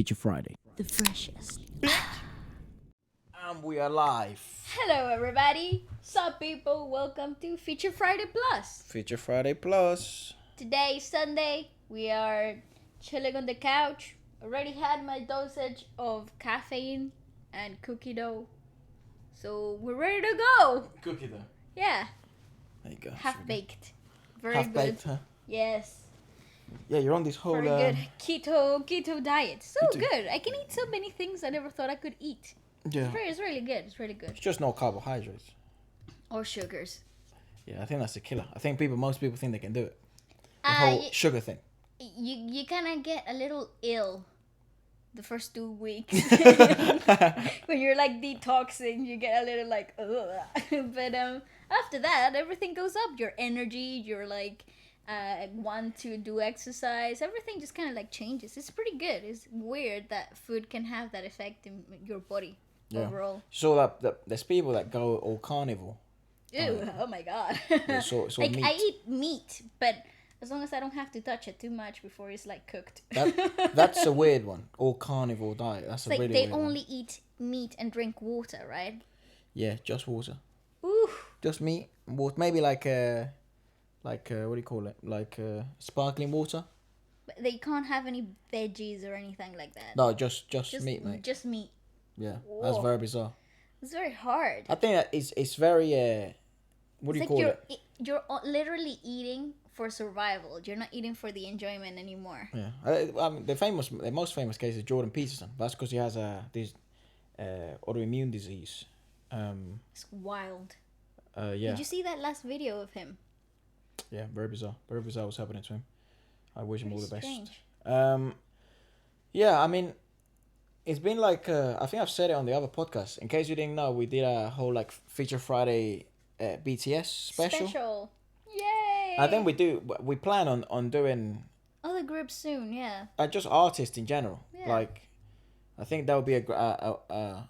Feature Friday. The freshest. And we are live. Hello, everybody. Sup, people? Welcome to Feature Friday Plus. Feature Friday Plus. Today, Sunday, we are chilling on the couch. Already had my dosage of caffeine and cookie dough. So we're ready to go. Cookie dough. Yeah. There you go. Half baked. Very Half good. baked, huh? Yes. Yeah, you're on this whole. Very good. Keto diet. So Keto. good. I can eat so many things I never thought I could eat. Yeah. It's really good. It's really good. It's just no carbohydrates. Or sugars. Yeah, I think that's the killer. I think most people think they can do it. The whole sugar thing. You kind of get a little ill the first 2 weeks when you're like detoxing. You get a little like ugh. But after that everything goes up. Your energy, your like want to do exercise, everything just kind of like changes. It's pretty good. It's weird that food can have that effect in your body overall. So that there's people that go all carnivore. Ew, oh my god. So like meat. I eat meat, but as long as I don't have to touch it too much before it's like cooked. That's a weird one. All carnivore diet. That's a like really they weird only one. eat meat and drink water, right? Yeah, just water. Ooh. Just meat and water. Maybe like what do you call it? Like sparkling water. But they can't have any veggies or anything like that. No, just meat, mate. Just meat. Yeah, Whoa. that's very bizarre. It's very hard. I think that it's very what do you call it? You're literally eating for survival. You're not eating for the enjoyment anymore. Yeah, I mean the most famous case is Jordan Peterson. That's because he has this autoimmune disease. It's wild. Yeah. Did you see that last video of him? Yeah, very bizarre. Very bizarre what's happening to him. I wish him all the best. Strange. Yeah, I mean, it's been like I think I've said it on the other podcast. In case you didn't know, we did a whole like Feature Friday BTS special. Yay! I think we plan on doing other groups soon. Yeah. just artists in general. Yeah. Like, I think that would be a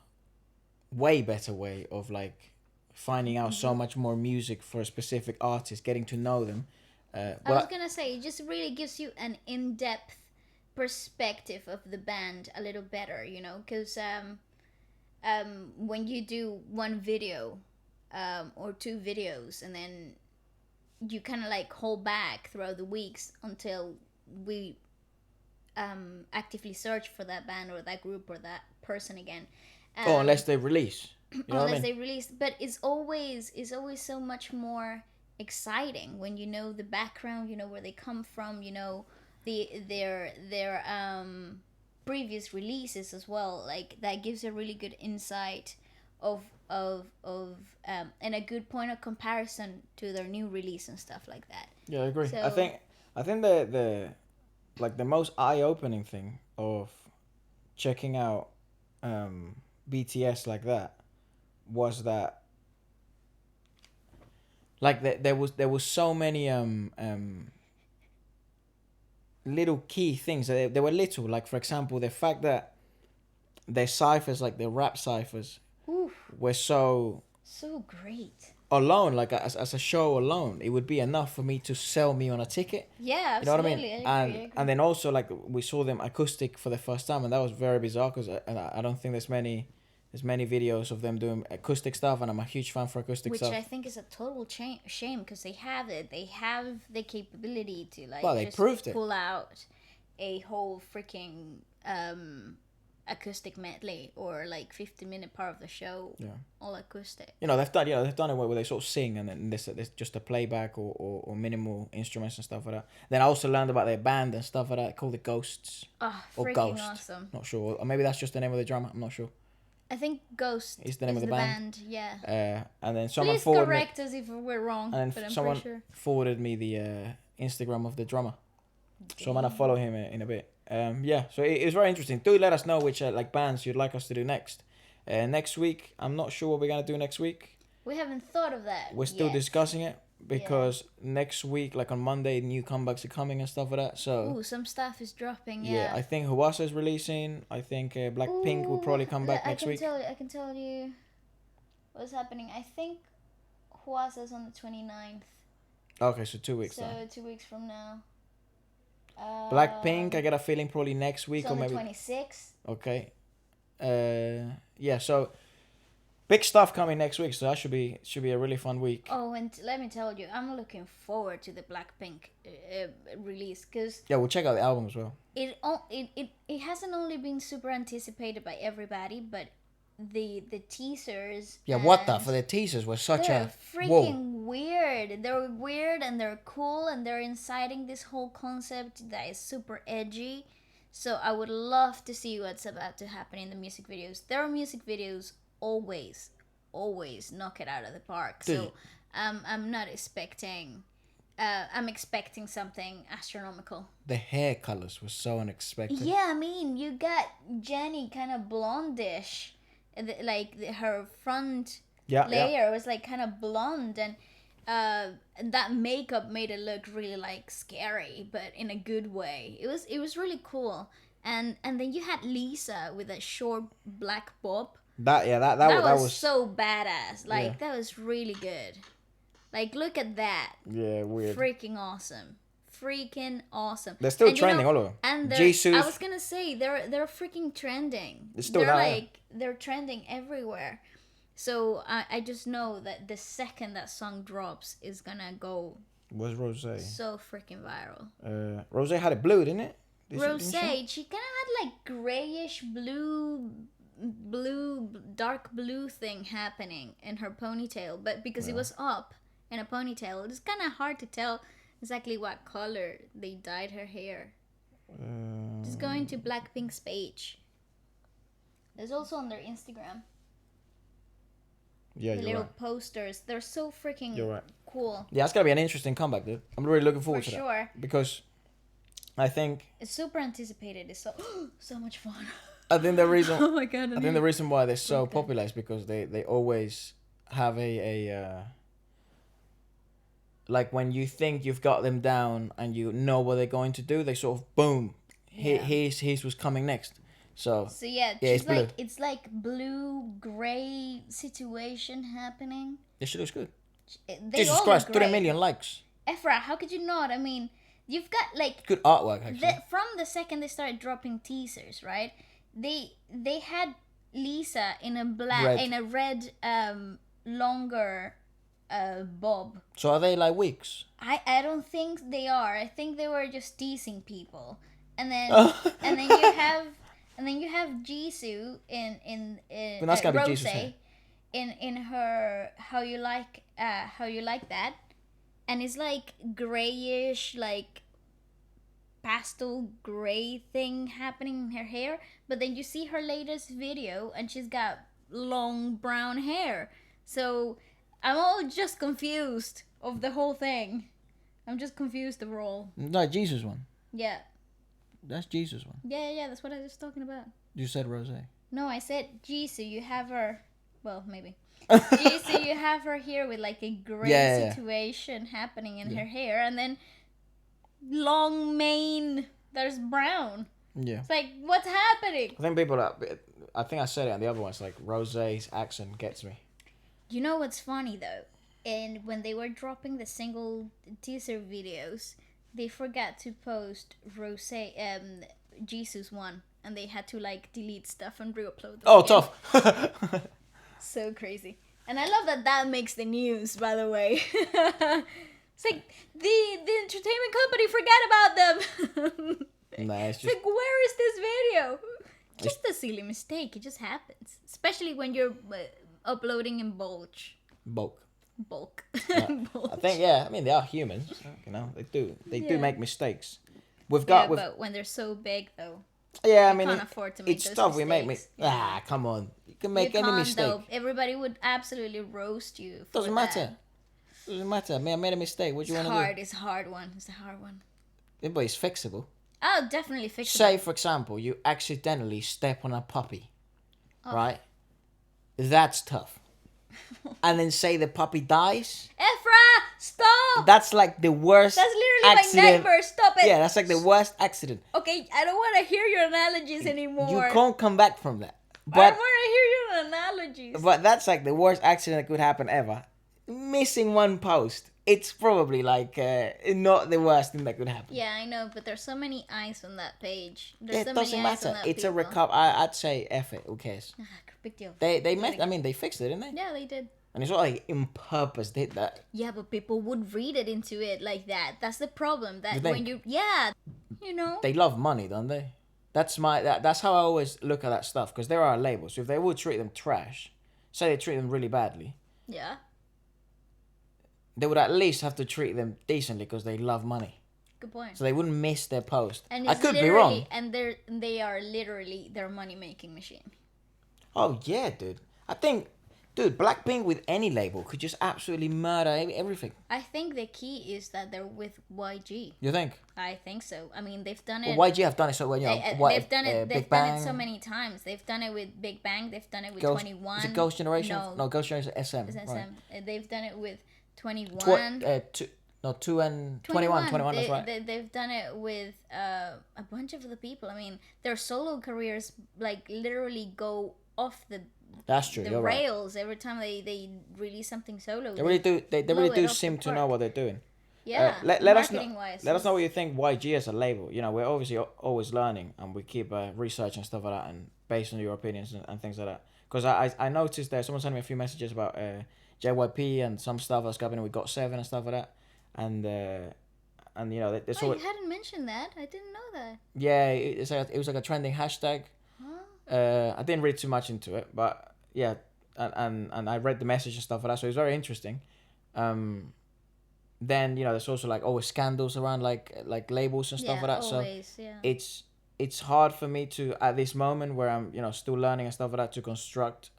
way better way of like finding out so much more music for a specific artist, getting to know them. I was gonna say, it just really gives you an in-depth perspective of the band a little better, you know, because when you do one video or two videos and then you kind of like hold back throughout the weeks until we actively search for that band or that group or that person again. Unless they release. You know unless what I mean? they release, but it's always so much more exciting when you know the background, you know where they come from, you know their previous releases as well. Like that gives a really good insight of and a good point of comparison to their new release and stuff like that. Yeah, I agree. So, I think the like the most eye-opening thing of checking out BTS like that was that like there was so many little key things. They were little, like for example the fact that their ciphers, like their rap ciphers, oof, were so great. alone, like as a show alone, it would be enough for me to sell me on a ticket. Yeah, You know what I absolutely. mean? I agree. And then also like we saw them acoustic for the first time, and that was very bizarre because I don't think there's many videos of them doing acoustic stuff, and I'm a huge fan for acoustic Which stuff. I think is a total shame because they have it. They have the capability to like Well, they just proved it. pull out a whole freaking acoustic medley or like 15-minute part of the show. Yeah. All acoustic. You know they've done it where they sort of sing, and then there's just a playback or minimal instruments and stuff like that. Then I also learned about their band and stuff like that called the Ghosts. Oh, Or freaking Ghost. awesome. Not sure, or maybe that's just the name of the drummer. I'm not sure. I think Ghost Is the name of the band. Yeah. And then someone Please forwarded correct us if we're wrong, and but I'm someone pretty sure. forwarded me the Instagram of the drummer. So I'm gonna follow him in a bit. Yeah, so it's very interesting. Do let us know which like bands you'd like us to do next. Next week, I'm not sure what we're gonna do next week. We haven't thought of that. We're still yet. discussing it because next week, like on Monday, new comebacks are coming and stuff like that. So Ooh, some stuff is dropping. yeah, I think Huasa is releasing. I think Blackpink will probably come back next week. I can tell you what's happening. I think Huasa's on the 29th. Okay, so 2 weeks. So Now. 2 weeks from now. Blackpink, I got a feeling probably next week It's or on the maybe. 26th. Okay. Yeah. So big stuff coming next week. So that should be a really fun week. Oh, and let me tell you, I'm looking forward to the Blackpink release because Yeah, we'll check out the album as well. it hasn't only been super anticipated by everybody, but the teasers. Yeah, what the and for the teasers was such they're a freaking weird. They're weird and they're cool and they're inciting this whole concept that is super edgy. So I would love to see what's about to happen in the music videos. Their music videos always knock it out of the park. Dude. So I'm not expecting. I'm expecting something astronomical. The hair colors were so unexpected. Yeah, I mean, you got Jenny kind of blondish, like her front layer was like kind of blonde, and that makeup made it look really like scary, but in a good way. It was really cool, and then you had Lisa with a short black bob. That was so badass. Like that was really good. Like look at that. Yeah, weird. Freaking awesome. They're still and, trending, all of them. And Jesus. I was gonna say they're freaking trending. It's still they're there. like they're trending everywhere. So I just know that the second that song drops is gonna go. Where's Rose? So freaking viral. Rose had it blue, didn't it? Rose, she kind of had like grayish dark blue thing happening in her ponytail, but because it was up in a ponytail, it's kind of hard to tell exactly what color they dyed her hair. Just going to Blackpink's page. There's also on their Instagram. Yeah, the little posters. They're so freaking cool. Yeah, it's gonna be an interesting comeback, dude. I'm really looking forward to that. Because I think it's super anticipated. It's so much fun. I think the reason oh my god! I think the reason why they're so popular is because they always have a like when you think you've got them down and you know what they're going to do, they sort of boom, his was coming next. So yeah, it's like blue gray situation happening. This shit looks good. Jesus Christ, 3 million likes. Efra, how could you not? I mean, you've got like good artwork actually. From the second they started dropping teasers, right? They had Lisa in a red longer bob. So are they like wigs? I don't think they are. I think they were just teasing people. And then and then you have Jisoo in that's gotta be Rose Jisoo's in her how you like that, and it's like grayish like pastel gray thing happening in her hair, but then you see her latest video and she's got long brown hair. So I'm all just confused of the whole thing. I'm just confused overall. No, Jesus one. Yeah. That's Jesus one. Yeah, that's what I was talking about. You said Rose. No, I said Jisoo, you have her, well, maybe. Jisoo, you have her here with like a gray situation happening in her hair, and then long mane, there's brown. Yeah. It's like, what's happening? I think I said it on the other one, it's like Rose's accent gets me. You know what's funny though? And when they were dropping the single teaser videos, they forgot to post Jisoo's one, and they had to like delete stuff and re-upload them. Oh, again. tough. So crazy. And I love that makes the news, by the way. It's like the entertainment company forgot about them. It's like, where is this video? Just a silly mistake. It just happens, especially when you're uploading in bulk. Bulk. I think I mean they are humans. You know they do make mistakes. But when they're so big though. Yeah, I mean can't afford to make it's those tough. Mistakes. Come on. You can make any mistake. Though. Everybody would absolutely roast you. Doesn't matter. Doesn't matter. I made a mistake. What do you want to do? It's a hard one. It's a hard one. Yeah, but it's fixable. Oh, definitely fixable. Say, for example, you accidentally step on a puppy, right? That's tough. And then say the puppy dies. Ephra, stop! That's like the worst. That's literally accident. My neighbor. Stop it. Yeah, that's like the worst accident. Okay, I don't want to hear your analogies anymore. You can't come back from that. But I don't want to hear your analogies. But that's like the worst accident that could happen ever. Missing one post. it's probably like not the worst thing that could happen. Yeah, I know, but there's so many eyes on that page. There's It so doesn't many eyes on matter. that It's people. a recover. I'd say F it. Who cares? Big deal. They Do it messed. I again. mean, they fixed it, didn't they? Yeah, they did. And it's not like in purpose did that. Yeah, but people would read it into it like that. That's the problem. That You when think? you, yeah, you know. They love money, don't they? That's how I always look at that stuff, because there are labels. So if they would treat them trash, say they treat them really badly, Yeah. they would at least have to treat them decently because they love money. Good point. So they wouldn't miss their post. And I it's could be wrong. And they are literally their money making machine. Oh yeah, dude. I think, dude, Blackpink with any label could just absolutely murder everything. I think the key is that they're with YG. You think? I think so. I mean, they've done it. Well, YG have done it so well. You know, They've done it. They've Big done Bang, it so many times. They've done it with Big Bang. They've done it with Ghost, 21. Is it Ghost Generation? No, Ghost Generation SM. it's SM. Right. They've done it with 21. 2 and 21. 21, that's right. They've done it with a bunch of other people. I mean, their solo careers like literally go off That's true. the You're right. rails every time they release something solo. They really do. They blow really it do off seem the to know park. what they're doing. Yeah. Let us know. Marketing-wise, Let us know what you think. YG as a label. You know, we're obviously always learning, and we keep research and stuff like that, and based on your opinions and things like that. Because I noticed that someone sent me a few messages about JYP and some stuff that's happening with GOT7 and stuff like that, and you know, there's Oh, you hadn't mentioned that. I didn't know that. yeah, it was like a trending hashtag. Huh? I didn't read too much into it, but yeah, and I read the message and stuff like that, so it's very interesting. Then you know, there's also like always scandals around like labels and stuff like that. Always, So yeah. it's hard for me to, at this moment where I'm, you know, still learning and stuff like that, to construct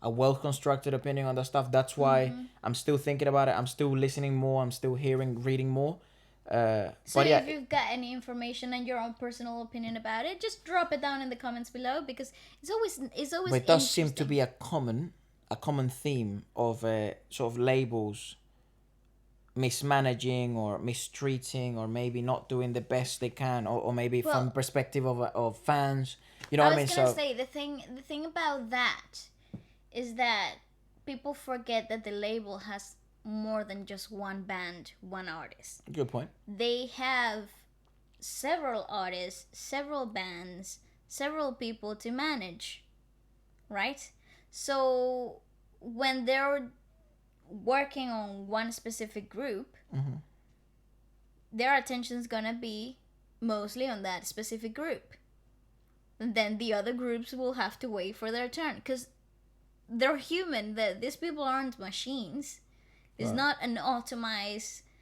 a well constructed opinion on that stuff. That's why I'm still thinking about it. I'm still listening more. I'm still reading more. So But yeah, if you've got any information and your own personal opinion about it, just drop it down in the comments below, because it's always but it does seem to be a common theme of sort of labels mismanaging or mistreating, or maybe not doing the best they can, or maybe from the perspective of fans. You know what I mean? I was gonna say the thing about that is that people forget that the label has more than just one band, one artist. Good point. They have several artists, several bands, several people to manage, right? So when they're working on one specific group, their attention's gonna be mostly on that specific group. And then the other groups will have to wait for their turn, because they're human. These people aren't machines. It's not an automated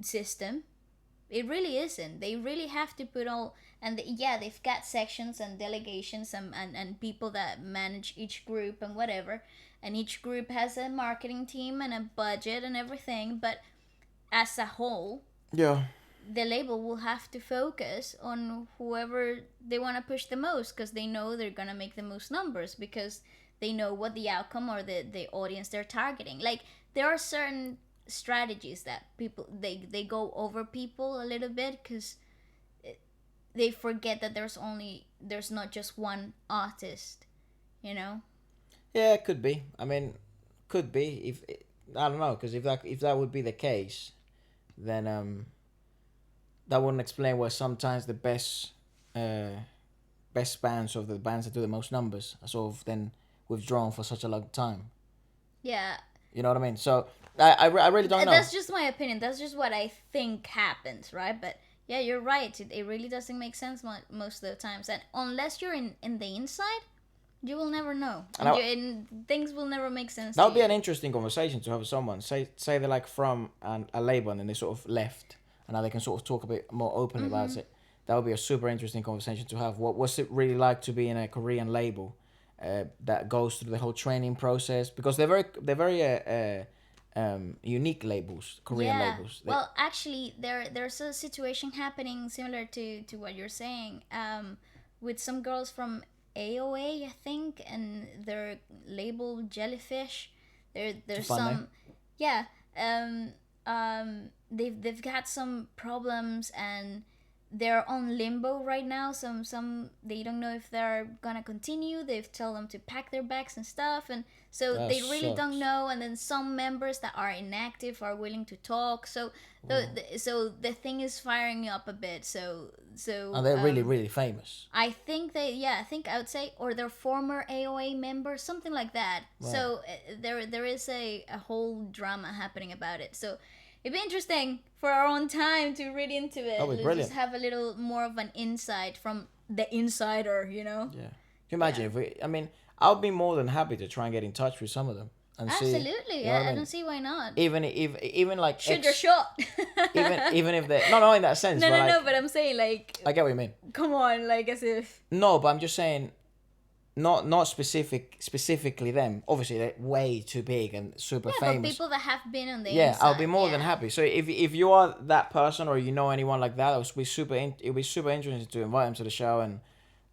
system. It really isn't. They really have to put all, and they've got sections and delegations and people that manage each group and whatever, and each group has a marketing team and a budget and everything, but as a whole, Yeah. the label will have to focus on whoever they want to push the most, because they know they're gonna make the most numbers, because they know what the outcome or the audience they're targeting. Like, there are certain strategies that people they go over people a little bit, because they forget that there's not just one artist, you know. Yeah, it could be. I mean, could be. If I don't know, because if that would be the case, then that wouldn't explain why sometimes the best bands, of the bands that do the most numbers, are sort of then withdrawn for such a long time. Yeah. You know what I mean? So I really don't know. That's just my opinion. That's just what I think happens, right? But yeah, you're right. It really doesn't make sense most of the times, and unless you're in the inside, you will never know, and things will never make sense. That would be an interesting conversation to have with someone. Say they're like from a label and then they sort of left, and now they can sort of talk a bit more openly about it. That would be a super interesting conversation to have. What's it really like to be in a Korean label that goes through the whole training process? Because they're very unique labels, Korean labels. Well, actually, there's a situation happening similar to what you're saying, with some girls from AOA, I think, and their label Jellyfish. There's some, they've got some problems, and they're on limbo right now. Some they don't know if they're gonna continue. They've told them to pack their bags and stuff, and so That they really don't sucks. know. And then some members that are inactive are willing to talk. So the thing is firing up a bit. And they're really, really famous. I think I think I would say, or they're former AOA members, something like that. Wow. So there is a whole drama happening about it. So it'd be interesting for our own time to read into it. That'd be brilliant. Just have a little more of an insight from the insider, you know? Yeah. Can you imagine if we? I mean, I'll be more than happy to try and get in touch with some of them and see. Absolutely, You know what I I mean? don't see why not. Even like Shoot your shot. even if they no in that sense. No, but no, like, no, but I'm saying, like, I get what you mean. come on, like, as if. No, but I'm just saying, not specifically them. Obviously, they're way too big and super Yeah, but famous. people that have been on the Yeah, inside. I'll be more than happy. So if you are that person or you know anyone like that, it'll be super interesting to invite them to the show and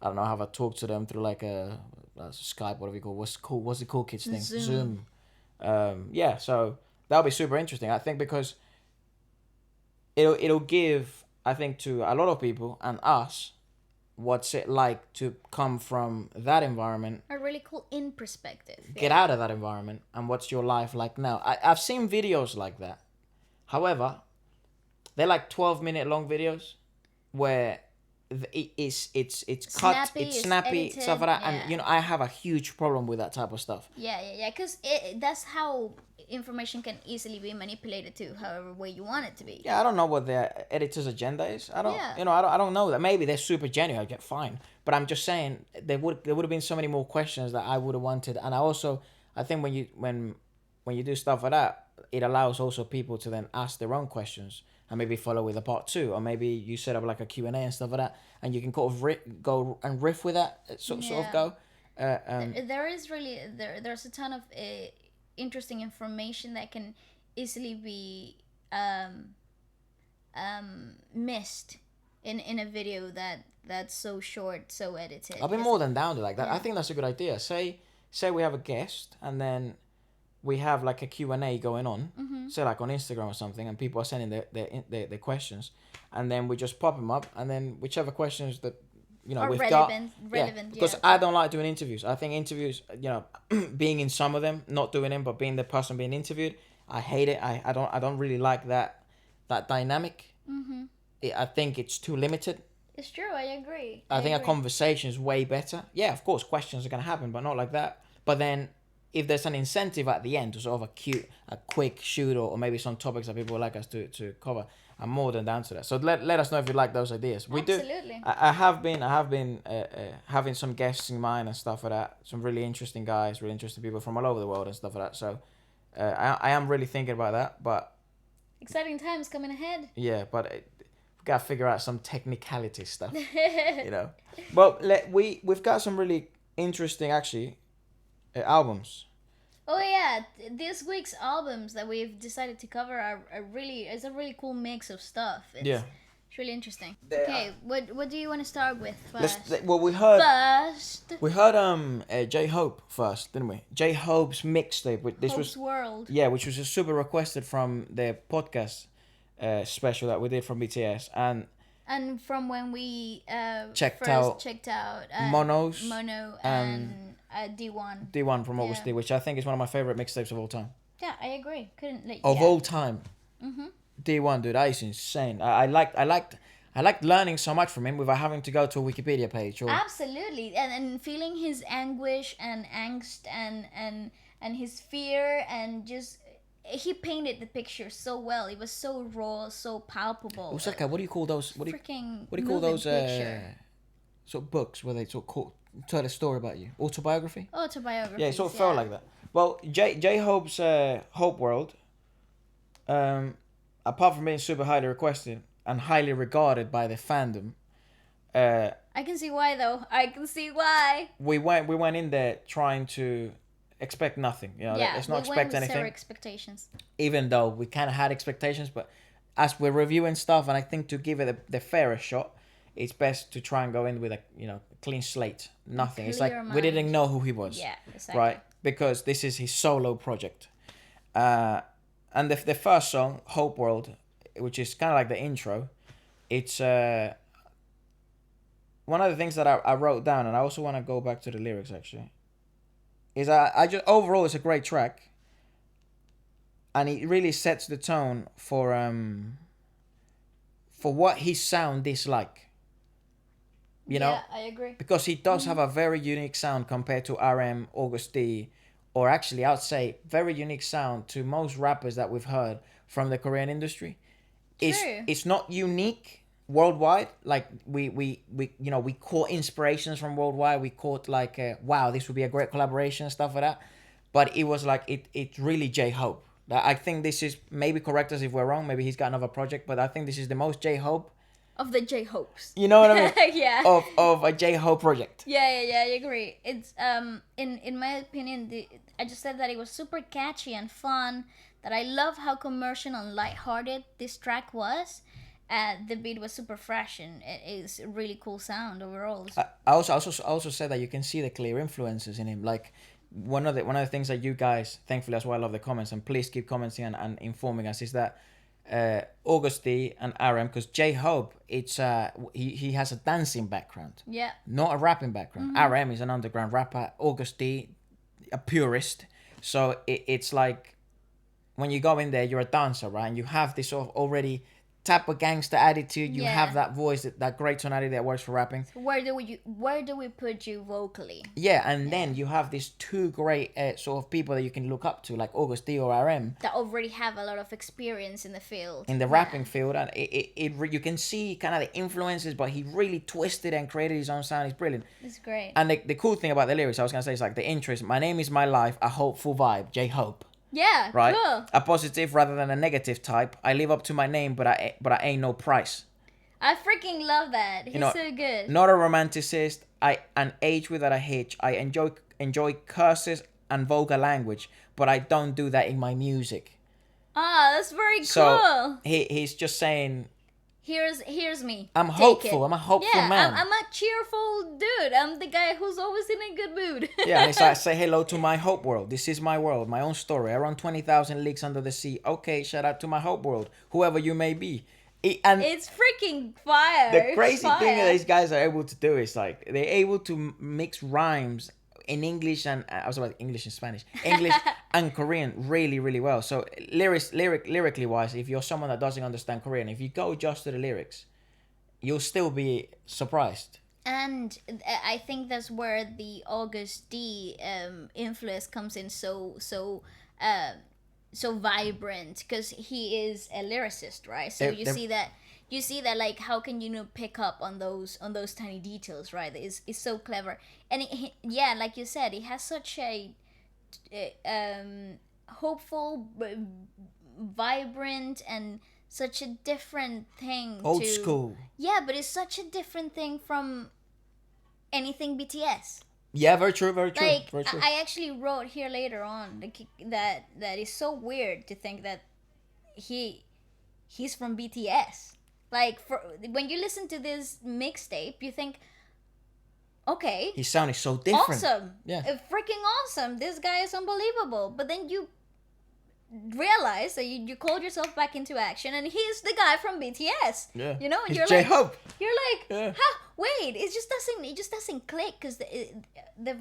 I don't know, have a talk to them through like a Skype, whatever you call. What's the cool kids thing? Zoom. Yeah, so that'll be super interesting. I think because it'll give, I think, to a lot of people and us, what's it like to come from that environment, A really cool in perspective. get out of that environment, and what's your life like now. I've seen videos like that. However, they're like 12-minute long videos where it's cut, Snappy, it's it's snappy, edited, stuff like that. yeah. And I have a huge problem with that type of stuff. Yeah, because that's how information can easily be manipulated to however way you want it to be. Yeah, I don't know what their editor's agenda is. I don't, Yeah. I don't know that. Maybe they're super genuine. I get fine, but I'm just saying there would have been so many more questions that I would have wanted. And I think when you do stuff like that, it allows also people to then ask their own questions and maybe follow with a part 2, or maybe you set up like a Q&A and stuff like that, and you can kind of go and riff with that sort of go. There is really there's a ton of interesting information that can easily be missed in a video that's so short, so edited. I'll be more than down to like that. Yeah. I think that's a good idea. Say we have a guest and then we have like a Q&A going on, say like on Instagram or something, and people are sending their questions, and then we just pop them up, and then whichever questions that Or we've relevant, got, because yeah. I don't like doing interviews. I think interviews, being in some of them, not doing them, but being the person being interviewed, I hate it. I don't really like that dynamic. I think it's too limited. It's true, I agree. I think a conversation is way better. Yeah, of course, questions are gonna happen, but not like that. But then, if there's an incentive at the end to sort of a quick shoot, or maybe some topics that people would like us to cover, I'm more than down to that. So let us know if you like those ideas. We Absolutely. do. I have been having some guests in mind and stuff like that. Some really interesting guys, really interesting people from all over the world and stuff like that. So I am really thinking about that. But Exciting times coming ahead. yeah, but we gotta figure out some technicality stuff. Well, we've got some really interesting actually albums. Oh yeah, this week's albums that we've decided to cover are it's a really cool mix of stuff. It's really interesting. Okay, what do you want to start with first? We heard JHOPE first, didn't we? JHOPE's mixtape. This Hope's was World. Yeah, which was super requested from their podcast special that we did from BTS, and from when we checked first out checked out Mono and D1. D1 from August D, which I think is one of my favorite mixtapes of all time. Yeah, I agree. Couldn't like Of all time. D1, dude, that is insane. I liked learning so much from him without having to go to a Wikipedia page. Or Absolutely, and feeling his anguish and angst and his fear, and just he painted the picture so well. It was so raw, so palpable. it was like what do you call those? What do you call moving those sort of books where they sort of tell a story about you? Autobiography? Autobiography. Yeah, it sort of felt like that. Well, J-Hope's Hope World, apart from being super highly requested and highly regarded by the fandom, I can see why though. I can see why. we went in there trying to expect nothing. Let's not expect anything. Zero expectations. Even though we kind of had expectations, but as we're reviewing stuff, and I think to give it the fairest shot, it's best to try and go in with a clean slate. Nothing. It's like Clear we didn't mind. know who he was. Yeah, exactly. Right? Because this is his solo project. And the first song, Hope World, which is kind of like the intro, it's one of the things that I wrote down, and I also want to go back to the lyrics actually, is I just overall it's a great track, and it really sets the tone for what his sound is like. You know, Yeah, I agree. because he does have a very unique sound compared to RM, August D, or actually I'd say very unique sound to most rappers that we've heard from the Korean industry. True. It's not unique worldwide. Like we you know, we caught inspirations from worldwide. We caught like wow, this would be a great collaboration, stuff like that. But it was like it's really JHOPE. I think this is, maybe correct us if we're wrong. Maybe he's got another project, but I think this is the most JHOPE. Of the J-Hopes. You know what I mean? Yeah. Of a JHOPE project. Yeah, I agree. It's in my opinion, I just said that it was super catchy and fun. That I love how commercial and lighthearted this track was. The beat was super fresh and it is a really cool sound overall. I also said that you can see the clear influences in him. Like one of the things that you guys, thankfully, that's why I love the comments, and please keep commenting and informing us, is that August D and RM, because JHOPE, it's he has a dancing background, Yeah. not a rapping background. RM is an underground rapper. August D, a purist. So it's like when you go in there, you're a dancer, right? And you have this sort of already type of gangster attitude. You have that voice, that great tonality that works for rapping. So where do we put you vocally? Yeah, and then you have these two great sort of people that you can look up to, like August D or RM, That already have a lot of experience in the field. in the rapping field, and you can see kind of the influences, but he really twisted and created his own sound. He's brilliant. It's great. And the cool thing about the lyrics, I was gonna say, is like the intro is, "My name is my life, a hopeful vibe, JHOPE." Yeah, Right? cool. A positive rather than a negative type. I live up to my name, but I ain't no price. I freaking love that. He's know, so good. Not a romanticist. An age without a hitch. I enjoy curses and vulgar language, but I don't do that in my music. Ah, that's very So cool. he's just saying, Here's me. I'm Take hopeful. it. I'm a hopeful man. I'm a cheerful dude. I'm the guy who's always in a good mood. Yeah, and it's like, say hello to my hope world. This is my world, my own story. I run 20,000 leagues under the sea. Okay, shout out to my hope world, whoever you may be. And It's freaking fire. the crazy Fire. thing that these guys are able to do is like they're able to mix rhymes in English and I was about English and Spanish, English and Korean really, really well. So lyrically wise, if you're someone that doesn't understand Korean, if you go just to the lyrics, you'll still be surprised. And I think that's where the August D influence comes in so vibrant, because he is a lyricist, right? So you see that like how can you pick up on those tiny details, right? It's so clever. And yeah, like you said, it has such a hopeful, vibrant, and such a different thing. Old school. Yeah, but it's such a different thing from anything BTS. Yeah, very true, very true, Like very true. I actually wrote here later on that is so weird to think that he's from BTS. Like when you listen to this mixtape, you think, okay, His sound is so different. awesome, Yeah. freaking awesome. This guy is unbelievable. But then you realize that you called yourself back into action, and he's the guy from BTS. Yeah. You know, He's you're J-Hope. like, Yeah. huh? Wait, it just doesn't click, because the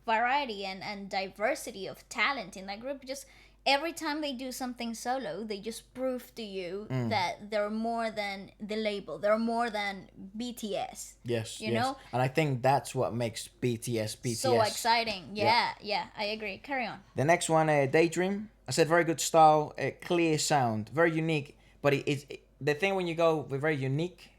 variety and diversity of talent in that group, just every time they do something solo, they just prove to you that they're more than the label. They're more than BTS. Yes, You yes. know? And I think that's what makes BTS. So exciting. Yeah, I agree. Carry on. The next one, Daydream. I said very good style, clear sound, very unique. But the thing when you go with very unique,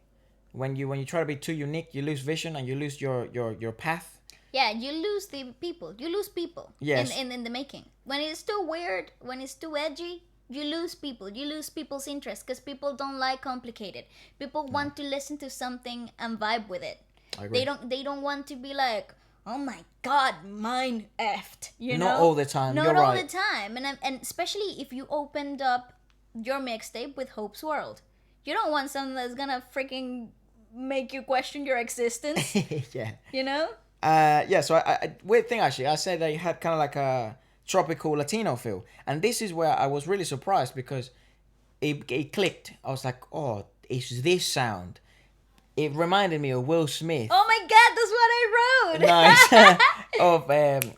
when you try to be too unique, you lose vision and you lose your path. Yeah, you lose the people. You lose people. Yes. In the making. When it's too weird, when it's too edgy, you lose people. You lose people's interest, because people don't like complicated. People want to listen to something and vibe with it. I agree. They don't want to be like, oh my god, mine effed. You know? Not all the time. Not You're all right. the time. And especially if you opened up your mixtape with Hope's World. You don't want something that's gonna freaking make you question your existence. Yeah. You know? So I weird thing actually, I said that you had kind of like a tropical Latino feel, and this is where I was really surprised, because it clicked. I was like, oh, it's this sound. It reminded me of Will Smith. Oh my god, that's what I wrote. Nice.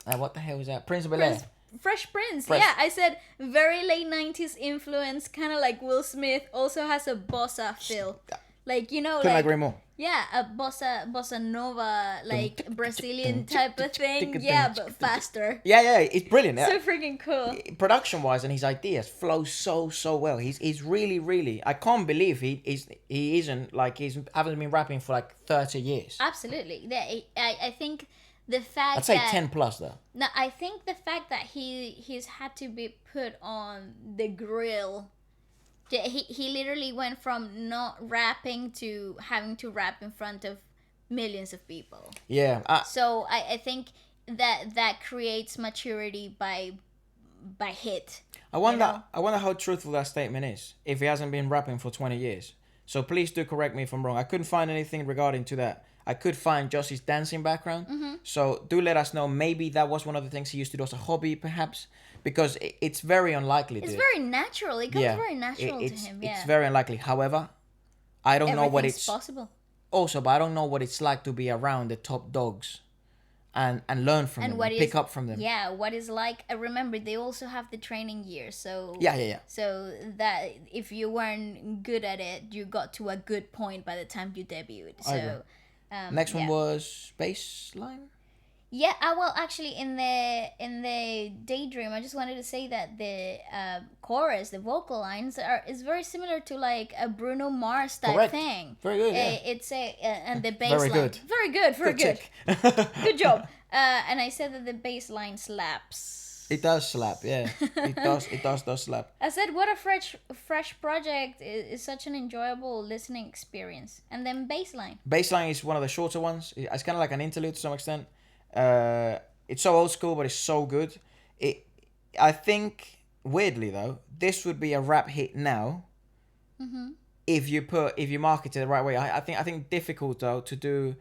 Of what the hell was that? Prince of Bel-Air. Fresh Prince. Yeah, I said very late 90s influence, kind of like Will Smith. Also has a bossa feel. Like, you know, Couldn't like, agree more. yeah, a bossa nova, like Brazilian type of thing. Yeah, but faster. Yeah, it's brilliant. So freaking cool. Production wise, and his ideas flow so well. He's really. I can't believe he hasn't been rapping for like 30 years. Absolutely. Yeah, I think the fact I'd say that 10 plus though. no, I think the fact that he's had to be put on the grill. He literally went from not rapping to having to rap in front of millions of people. Yeah. So I think that creates maturity by hit. I wonder how truthful that statement is if he hasn't been rapping for 20 years. So please do correct me if I'm wrong. I couldn't find anything regarding to that. I could find just his dancing background. Mm-hmm. So do let us know. Maybe that was one of the things he used to do as a hobby, perhaps, because it's very unlikely. It's very natural. It comes very natural to him. Yeah. It's very unlikely. However, I don't know what it's possible. Also, but I don't know what it's like to be around the top dogs, and learn from them, and pick up from them. Yeah, what is like? Remember, they also have the training year. So yeah. So that if you weren't good at it, you got to a good point by the time you debuted. So. Next one was Baseline. Yeah, well, actually, in the Daydream, I just wanted to say that the chorus, the vocal lines is very similar to like a Bruno Mars type thing. Very good. Yeah. It's and the bass very line. good. Very good. Very good. Good job. And I said that the bass line slaps. It does slap, yeah. It does slap. I said, what a fresh project is such an enjoyable listening experience. And then Baseline. Baseline is one of the shorter ones. It's kind of like an interlude to some extent. It's so old school, but it's so good. I think, weirdly though, this would be a rap hit now. Mm-hmm. If you market it the right way. I think difficult though to do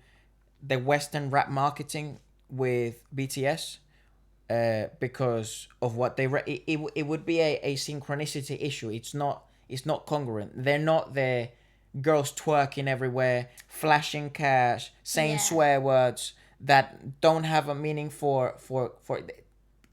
the Western rap marketing with BTS. Because of what they it would be a synchronicity issue. It's not congruent. They're not the girls twerking everywhere, flashing cash, saying swear words that don't have a meaning for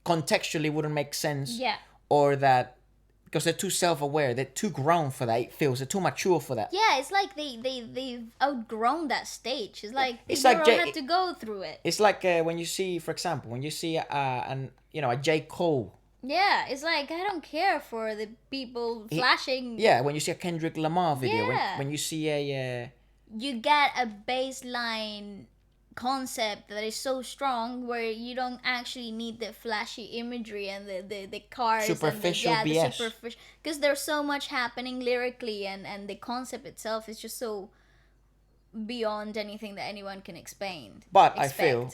contextually wouldn't make sense. Yeah. Or that because they're too self-aware, they're too grown for that. It feels they're too mature for that. Yeah, it's like they've outgrown that stage. It's like they had to go through it. It's like when you see, for example, a J. Cole. Yeah, it's like I don't care for the people flashing. Yeah, when you see a Kendrick Lamar video, Yeah. when you see you get a baseline concept that is so strong where you don't actually need the flashy imagery and the cars superficial and BS. the superficial, because there's so much happening lyrically and the concept itself is just so beyond anything that anyone can explain. But I feel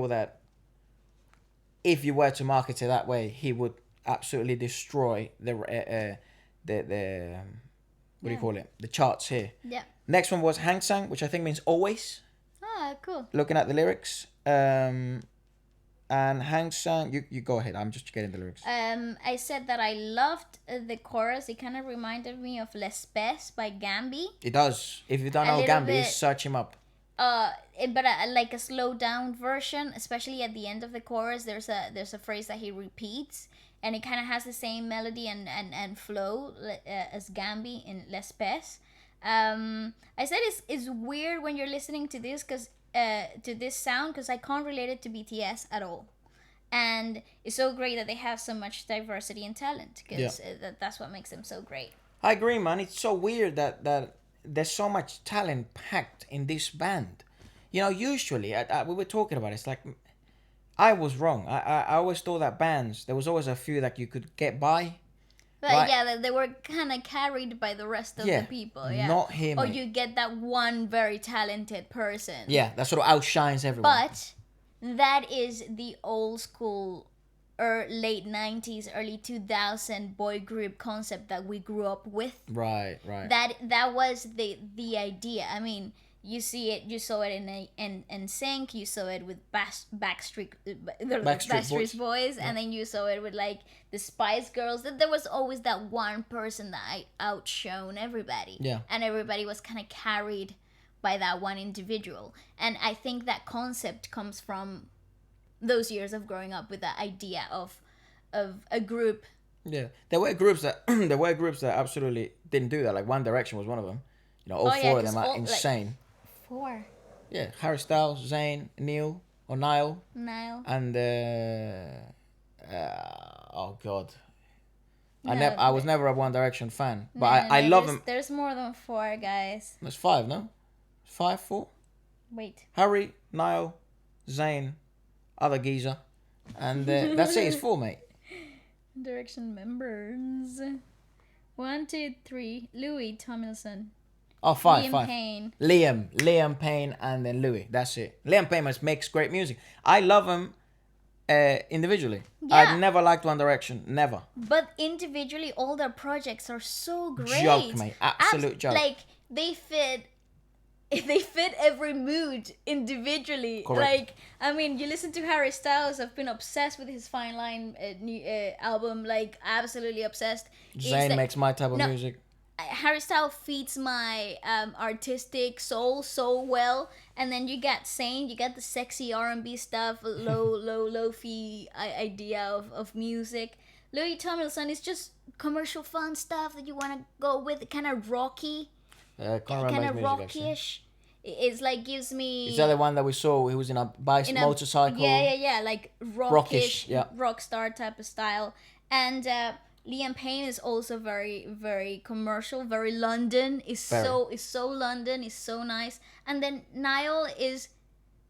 that if you were to market it that way, he would absolutely destroy the what do you call it? The charts here. Yeah. Next one was Hang Sang, which I think means always. Ah, cool. Looking at the lyrics, and Hang Sang, you go ahead. I'm just getting the lyrics. I said that I loved the chorus. It kind of reminded me of L'Espèce by Gambi. It does. If you don't know Gambi, search him up. But like a slowed down version, especially at the end of the chorus, there's a phrase that he repeats, and it kind of has the same melody and flow as Gambi in L'Espèce. I said it's weird when you're listening to this to this sound because I can't relate it to BTS at all, and it's so great that they have so much diversity and talent because that's what makes them so great. I agree, man. It's so weird that there's so much talent packed in this band. You know, usually we were talking about it, it's like I was wrong. I always thought that bands there was always a few that you could get by. But right? Yeah, they were kind of carried by the rest of the people. Yeah, not him. Or you get that one very talented person. Yeah, that sort of outshines everyone. But that is the old school, late 90s, early 2000 boy group concept that we grew up with. Right. That was the idea. I mean, you saw it in Sync, you saw it with Backstreet Boys, and then you saw it with like the Spice Girls. That there was always that one person that outshone everybody. Yeah. And everybody was kind of carried by that one individual. And I think that concept comes from those years of growing up with the idea of a group. Yeah, there were groups that absolutely didn't do that. Like One Direction was one of them. You know, all four of them are insane. Like, four. Yeah, Harry Styles, Zayn, Niall, and oh god, I was never a One Direction fan, but I love them. There's more than four, guys. There's five, no? 5, 4. Wait. Harry, Niall, Zayn, other geezer, and that's it. It's 4, mate. Direction members. 1, 2, 3. Louis Tomlinson. Oh, 5. Liam Payne. Liam Payne, and then Louis. That's it. Liam Payne makes great music. I love him individually. Yeah. I never liked One Direction. Never. But individually, all their projects are so great. Joke, mate. Absolute joke. Like, they fit every mood individually. Correct. Like, I mean, you listen to Harry Styles. I've been obsessed with his Fine Line new album. Like, absolutely obsessed. Zayn makes my type of music. Harry Styles feeds my artistic soul so well, and then you get Zayn, you get the sexy R&B stuff, low-fi idea of music. Louis Tomlinson is just commercial fun stuff that you want to go with, kind of rocky, kind of rocky-ish. It's like gives me. Is that the one that we saw? He was in a motorcycle. Yeah, like rockish, yeah. rock star type of style, and. Liam Payne is also very, very commercial, very London. Is so London. Is so nice. And then Niall is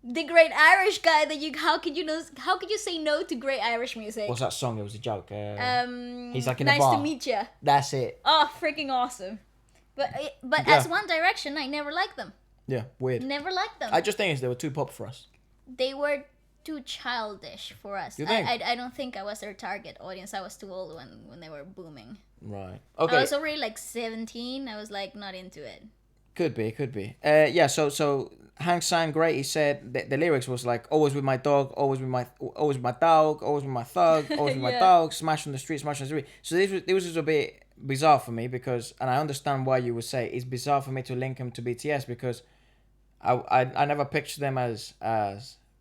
the great Irish guy that you. How could you say no to great Irish music? What's that song? It was a joke. He's like in nice a bar. to meet you. That's it. Oh, freaking awesome! But as One Direction, I never liked them. Yeah, weird. Never liked them. I just think they were too pop for us. They were too childish for us. You think? I don't think I was their target audience. I was too old when they were booming. Right. Okay. I was already like 17. I was like not into it. Could be. Yeah. So Hank sang great. He said the lyrics was like always with my dog, always with my dog, always with my thug, always with my dog, smash on the street. So this was a bit bizarre for me because, and I understand why you would say it's bizarre for me to link him to BTS because I never pictured them as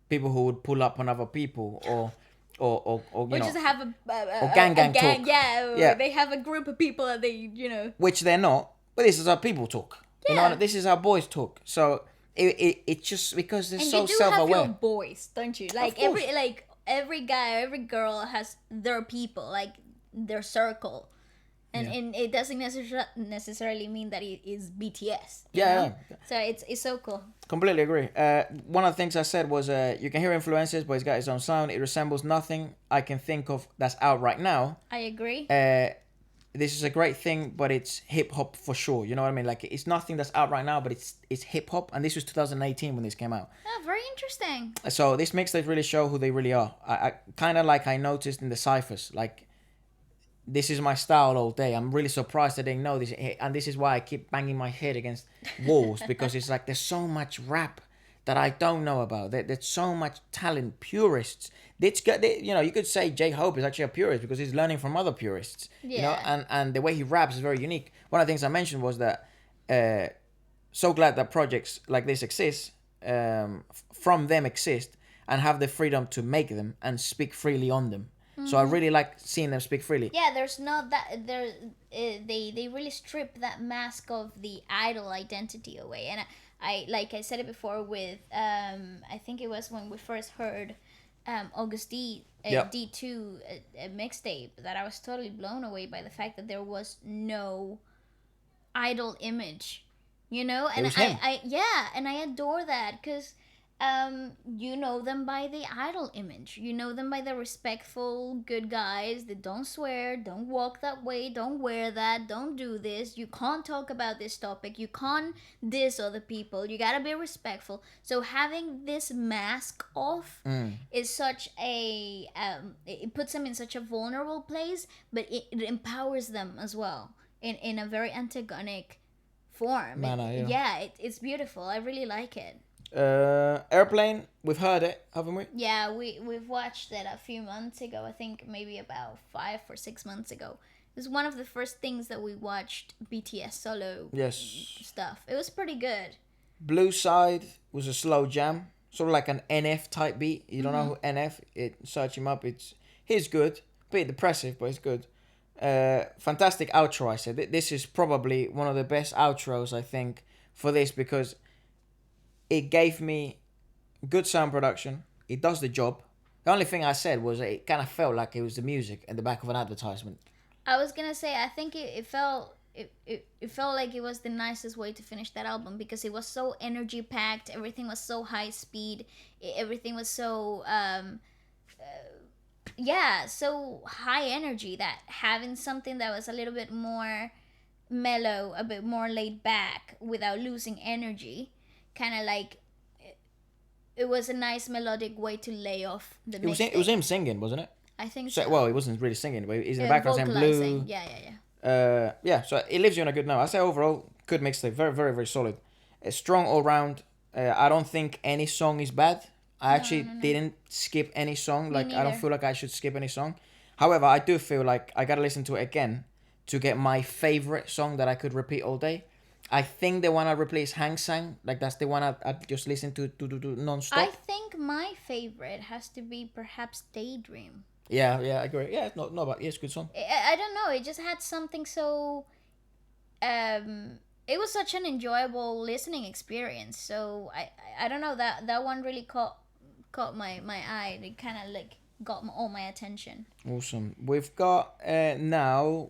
people who would pull up on other people or you just have a gang talk. Yeah, they have a group of people that they which they're not, but this is how people talk. Yeah. This is how boys talk. So it just because they're and so you do self-aware. have your boys, don't you? Like every guy, every girl has their people, like their circle. And it doesn't necessarily mean that it is BTS. Yeah. So it's so cool. Completely agree. One of the things I said was you can hear influences, but he's got his own sound. It resembles nothing I can think of that's out right now. I agree. This is a great thing, but it's hip hop for sure. You know what I mean? Like it's nothing that's out right now, but it's hip hop. And this was 2018 when this came out. Oh, very interesting. So this mixtape really show who they really are. I kind of like I noticed in the ciphers, like. This is my style all day. I'm really surprised I didn't know this. And this is why I keep banging my head against walls. Because it's like there's so much rap that I don't know about. There's so much talent. Purists. You could say JHOPE is actually a purist because he's learning from other purists. Yeah. You know, and the way he raps is very unique. One of the things I mentioned was that so glad that projects like this exist, from them exist, and have the freedom to make them and speak freely on them. So I really like seeing them speak freely. Yeah, there's not that they really strip that mask of the idol identity away, and I like I said it before with I think it was when we first heard August D2 mixtape that I was totally blown away by the fact that there was no idol image, and I adore that because. You know them by the idol image. You know them by the respectful, good guys that don't swear, don't walk that way, don't wear that, don't do this. You can't talk about this topic. You can't diss other people. You gotta be respectful. So having this mask off is such a it puts them in such a vulnerable place, but it empowers them as well in a very antagonic form. It's beautiful. I really like it. Airplane, we've heard it, haven't we? Yeah, we've watched it a few months ago. I think maybe about 5 or 6 months ago. It was one of the first things that we watched BTS solo stuff. It was pretty good. Blue Side was a slow jam, sort of like an NF type beat. You don't know who NF? Search him up. He's good, bit depressive, but it's good. Fantastic outro. I said this is probably one of the best outros I think for this because it gave me good sound production. It does the job. The only thing I said was it kind of felt like it was the music in the back of an advertisement. I was gonna say I think it felt it felt like it was the nicest way to finish that album because it was so energy packed. Everything was so high speed. Everything was so yeah, so high energy that having something that was a little bit more mellow, a bit more laid back without losing energy, kind of like it was a nice melodic way to lay off the mixtape. It was him singing, wasn't it? I think so. Well, he wasn't really singing, but he's in the background saying blue. Yeah. So it leaves you on a good note. I say overall, good mixtape. Very, very, very solid. It's strong all round. I don't think any song is bad. I actually didn't skip any song. Like, I don't feel like I should skip any song. However, I do feel like I gotta listen to it again to get my favorite song that I could repeat all day. I think the one I replace Hang Sang, like that's the one I just listen to non-stop. I think my favorite has to be perhaps Daydream. Yeah, I agree. Yeah, it's not bad. Yeah, it's a good song. I don't know. It just had something so. It was such an enjoyable listening experience. So I don't know, that one really caught my eye. It kind of like got all my attention. Awesome. We've got now.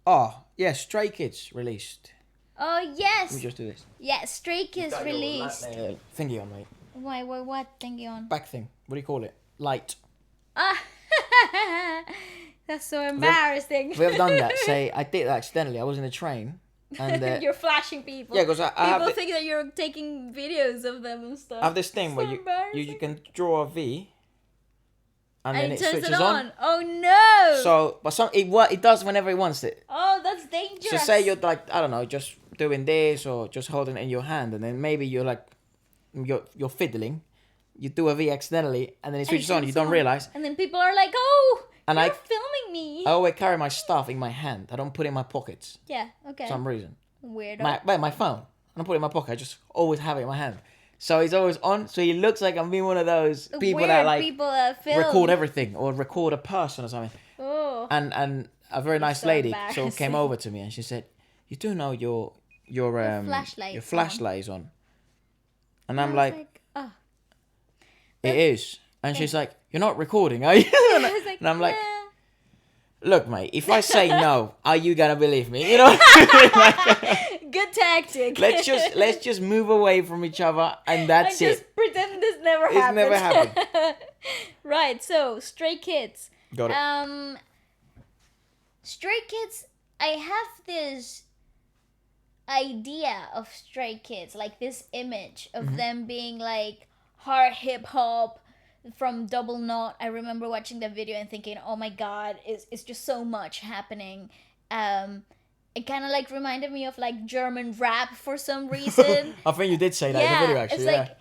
Oh yeah, Stray Kids released. Oh yes. Let me just do this. Yeah, Stray Kids released. Thingy on, mate. Why? What thingy on? Back thing. What do you call it? Light. Ah. That's so embarrassing. We have done that. Say, I did that accidentally. I was in a train. And you're flashing people. Yeah, because people think that you're taking videos of them and stuff. I have this thing where you can draw a V, and then it switches on. Oh no! So, but it does whenever it wants it. Oh, that's dangerous. So say you're like, I don't know, just doing this or just holding it in your hand, and then maybe you're like, you're fiddling. You do a V accidentally, and then it switches on. You don't realize. And then people are like, "Oh, and you're filming me." I always carry my stuff in my hand. I don't put it in my pockets. Yeah. Okay. For some reason. Weirdo. My phone. I don't put it in my pocket. I just always have it in my hand. So it's always on. So it looks like I'm being one of those people that film. record everything or record a person or something. Oh. And a very nice lady so came over to me and she said, "You do know your flashlight is on." And I'm like, "Oh, it is." And she's like, "You're not recording, are you?" And I'm like, "Look, mate, if I say no, are you gonna believe me?" You know. Good tactic. Let's just move away from each other, and that's it. Just pretend this never happened. It's never happened. Right. So, Stray Kids. Got it. Stray Kids. I have this idea of Stray Kids, like this image of them being like hard hip hop from Double Knot. I remember watching that video and thinking, oh my god, it's just so much happening. It kind of like reminded me of like German rap for some reason. I think you did say that in the video actually. It's like,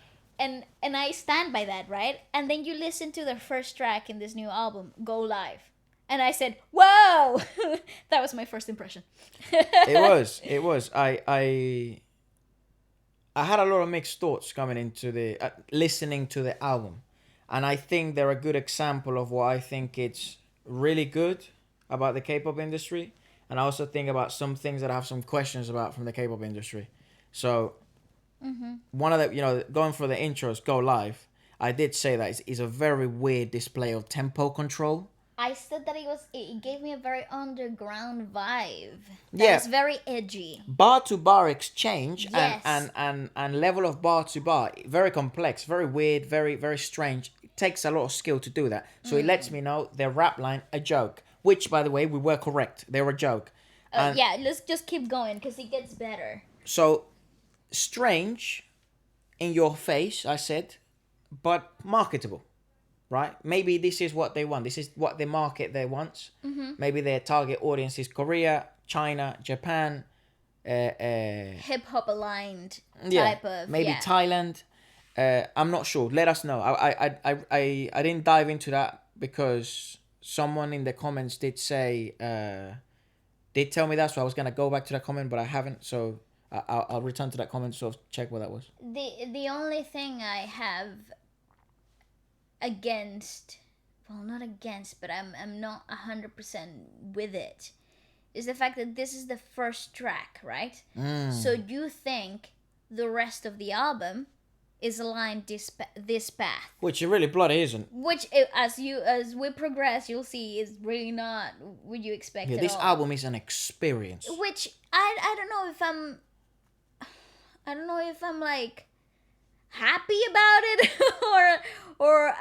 and I stand by that, right? And then you listen to the first track in this new album, Go Live. And I said, whoa! That was my first impression. It was. I had a lot of mixed thoughts coming into listening to the album. And I think they're a good example of what I think it's really good about the K-pop industry. And I also think about some things that I have some questions about from the K-pop industry. So, one of the, going for the intros, Go Live, I did say that it's a very weird display of tempo control. I said that it gave me a very underground vibe. That was very edgy. Bar to bar exchange yes. and level of bar to bar, very complex, very weird, very, very strange. It takes a lot of skill to do that. So it lets me know their rap line, a joke. Which, by the way, we were correct. They were a joke. Let's just keep going because it gets better. So, strange in your face, I said, but marketable. Right? Maybe this is what they want. This is what the market they want. Maybe their target audience is Korea, China, Japan. Hip-hop aligned type of... Maybe Thailand. I'm not sure. Let us know. I didn't dive into that because someone in the comments did say... did tell me that, so I was going to go back to that comment, but I haven't. So I'll return to that comment to sort of check what that was. The only thing I have against, well, not against, but I'm not 100% with it, is the fact that this is the first track, right? So you think the rest of the album is aligned this path, Which it really bloody isn't. which as we progress, you'll see is really not what you expect. Yeah, at this all. album is an experience. Which I don't know if I'm like happy about it or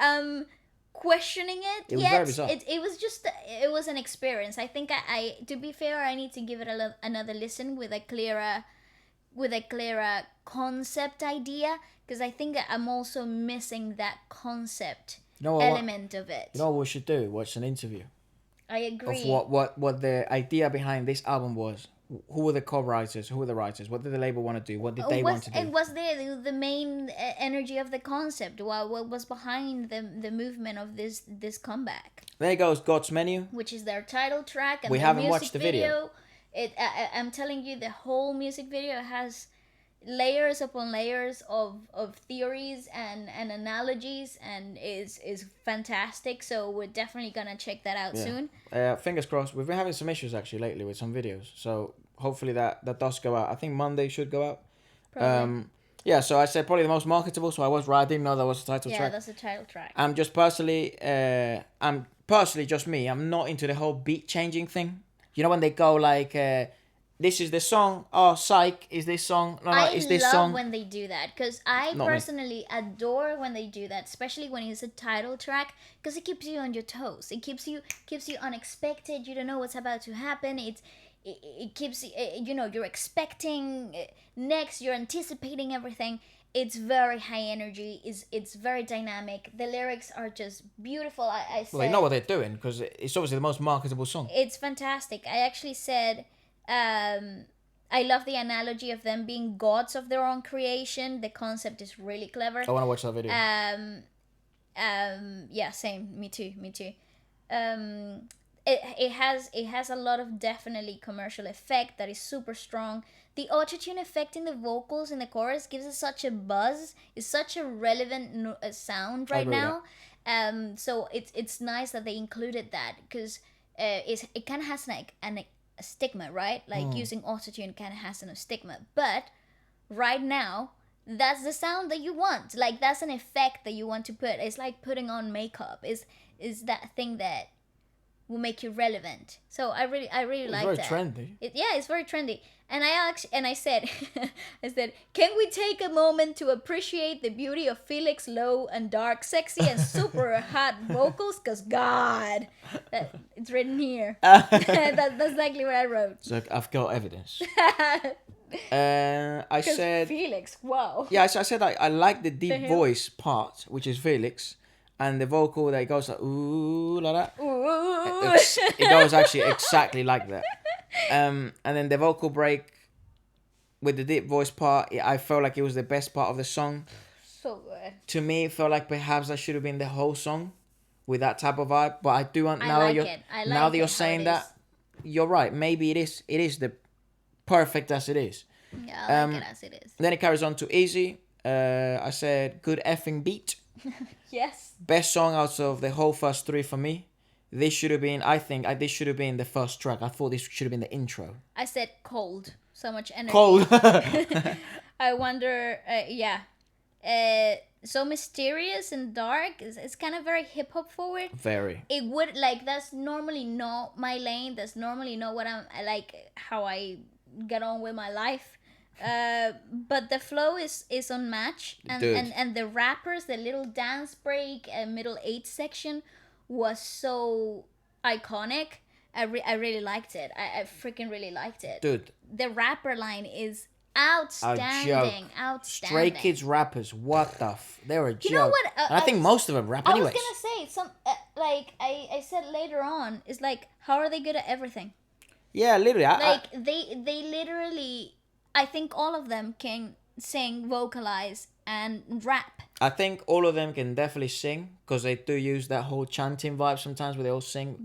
questioning it. It was yet. very bizarre. It was an experience. I think I to be fair, I need to give it another listen with a clearer concept idea, because I think I'm also missing that concept element of it. You know what we should do? Watch an interview I agree. of what the idea behind this album was. Who were the co-writers? Who were the writers? What did the label want to do? What did they want to do? And was there the main energy of the concept? What was behind the movement of this comeback? There goes God's Menu. Which is their title track, and We the haven't music watched the video. I'm telling you, the whole music video has layers upon layers of theories and analogies, and is fantastic. So we're definitely gonna check that out soon. Fingers crossed. We've been having some issues actually lately with some videos, so hopefully that does go out. I think Monday should go out. Probably. Yeah, so I said probably the most marketable, so I was right. I didn't know that was the title track. Yeah, that's the title track. I'm personally just me. I'm not into the whole beat changing thing. You know when they go like, this is the song. Oh, psych, is this song? No, is this song? I love when they do that, because I Not me. personally adore when they do that, especially when it's a title track, because it keeps you on your toes. It keeps you unexpected. You don't know what's about to happen. It keeps you're expecting next. You're anticipating everything. It's very high energy. It's very dynamic. The lyrics are just beautiful. I said, Well, they know what they're doing because it's obviously the most marketable song. it's fantastic. I actually said, I love the analogy of them being gods of their own creation. The concept is really clever. I want to watch that video. Yeah, same. Me too. It has a lot of definitely commercial effect that is super strong. The autotune effect in the vocals in the chorus gives it such a buzz. It's such a relevant sound right now. So it's nice that they included that, because it kind of has like a stigma, right? Like using autotune kind of has a stigma, but right now that's the sound that you want. Like that's an effect that you want to put. It's like putting on makeup. Is that thing that will make you relevant. So I really like that. It's very trendy. It's very trendy. And I said, can we take a moment to appreciate the beauty of Felix low and dark, sexy and super hot vocals? Cause God, it's written here. That's exactly what I wrote. So I've got evidence. I said Felix. Wow. Yeah, I said I like the deep voice part, which is Felix. And the vocal that goes like ooh like that. Ooh. It goes actually exactly like that. And then the vocal break with the deep voice part, I felt like it was the best part of the song. So good. To me, it felt like perhaps that should have been the whole song with that type of vibe. But I do want now that you're saying that, you're right. Maybe it is the perfect as it is. Yeah, I like it as it is. Then it carries on to Easy. I said good effing beat. Yes. Best song out of the whole first three for me. This should have been, I think, this should have been the first track. I thought this should have been the intro. I said cold. So much energy. Cold. I wonder, so mysterious and dark. It's kind of very hip hop forward. Very. It would, that's normally not my lane. That's normally not what how I get on with my life. But the flow is unmatched, and the rappers, the little dance break, middle 8 section was so iconic. I really liked it. I freaking really liked it. Dude. The rapper line is outstanding. Stray Kids rappers, what the they're a joke. You know what? I think most of them rap anyways. I was gonna say some I said later on is how are they good at everything? Yeah, literally. They literally, I think all of them can sing, vocalize, and rap. I think all of them can definitely sing because they do use that whole chanting vibe sometimes where they all sing,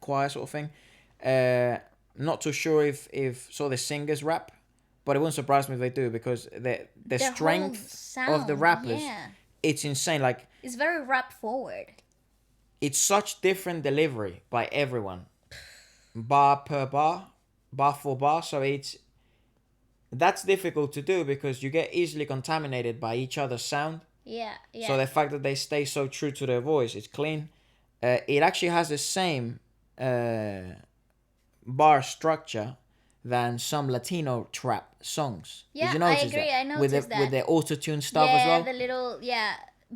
choir sort of thing. Not too sure if sort of the singers rap, but it wouldn't surprise me if they do, because the Their whole strength of the sound, rappers, yeah. it's insane. Like, It's very rap forward. it's such different delivery by everyone, bar per bar for bar. So that's difficult to do because you get easily contaminated by each other's sound. Yeah, yeah. So the fact that they stay so true to their voice, it's clean. It actually has the same bar structure than some Latino trap songs. Yeah, Did you notice I agree. that? I noticed that. With the auto-tune stuff yeah, as well. the little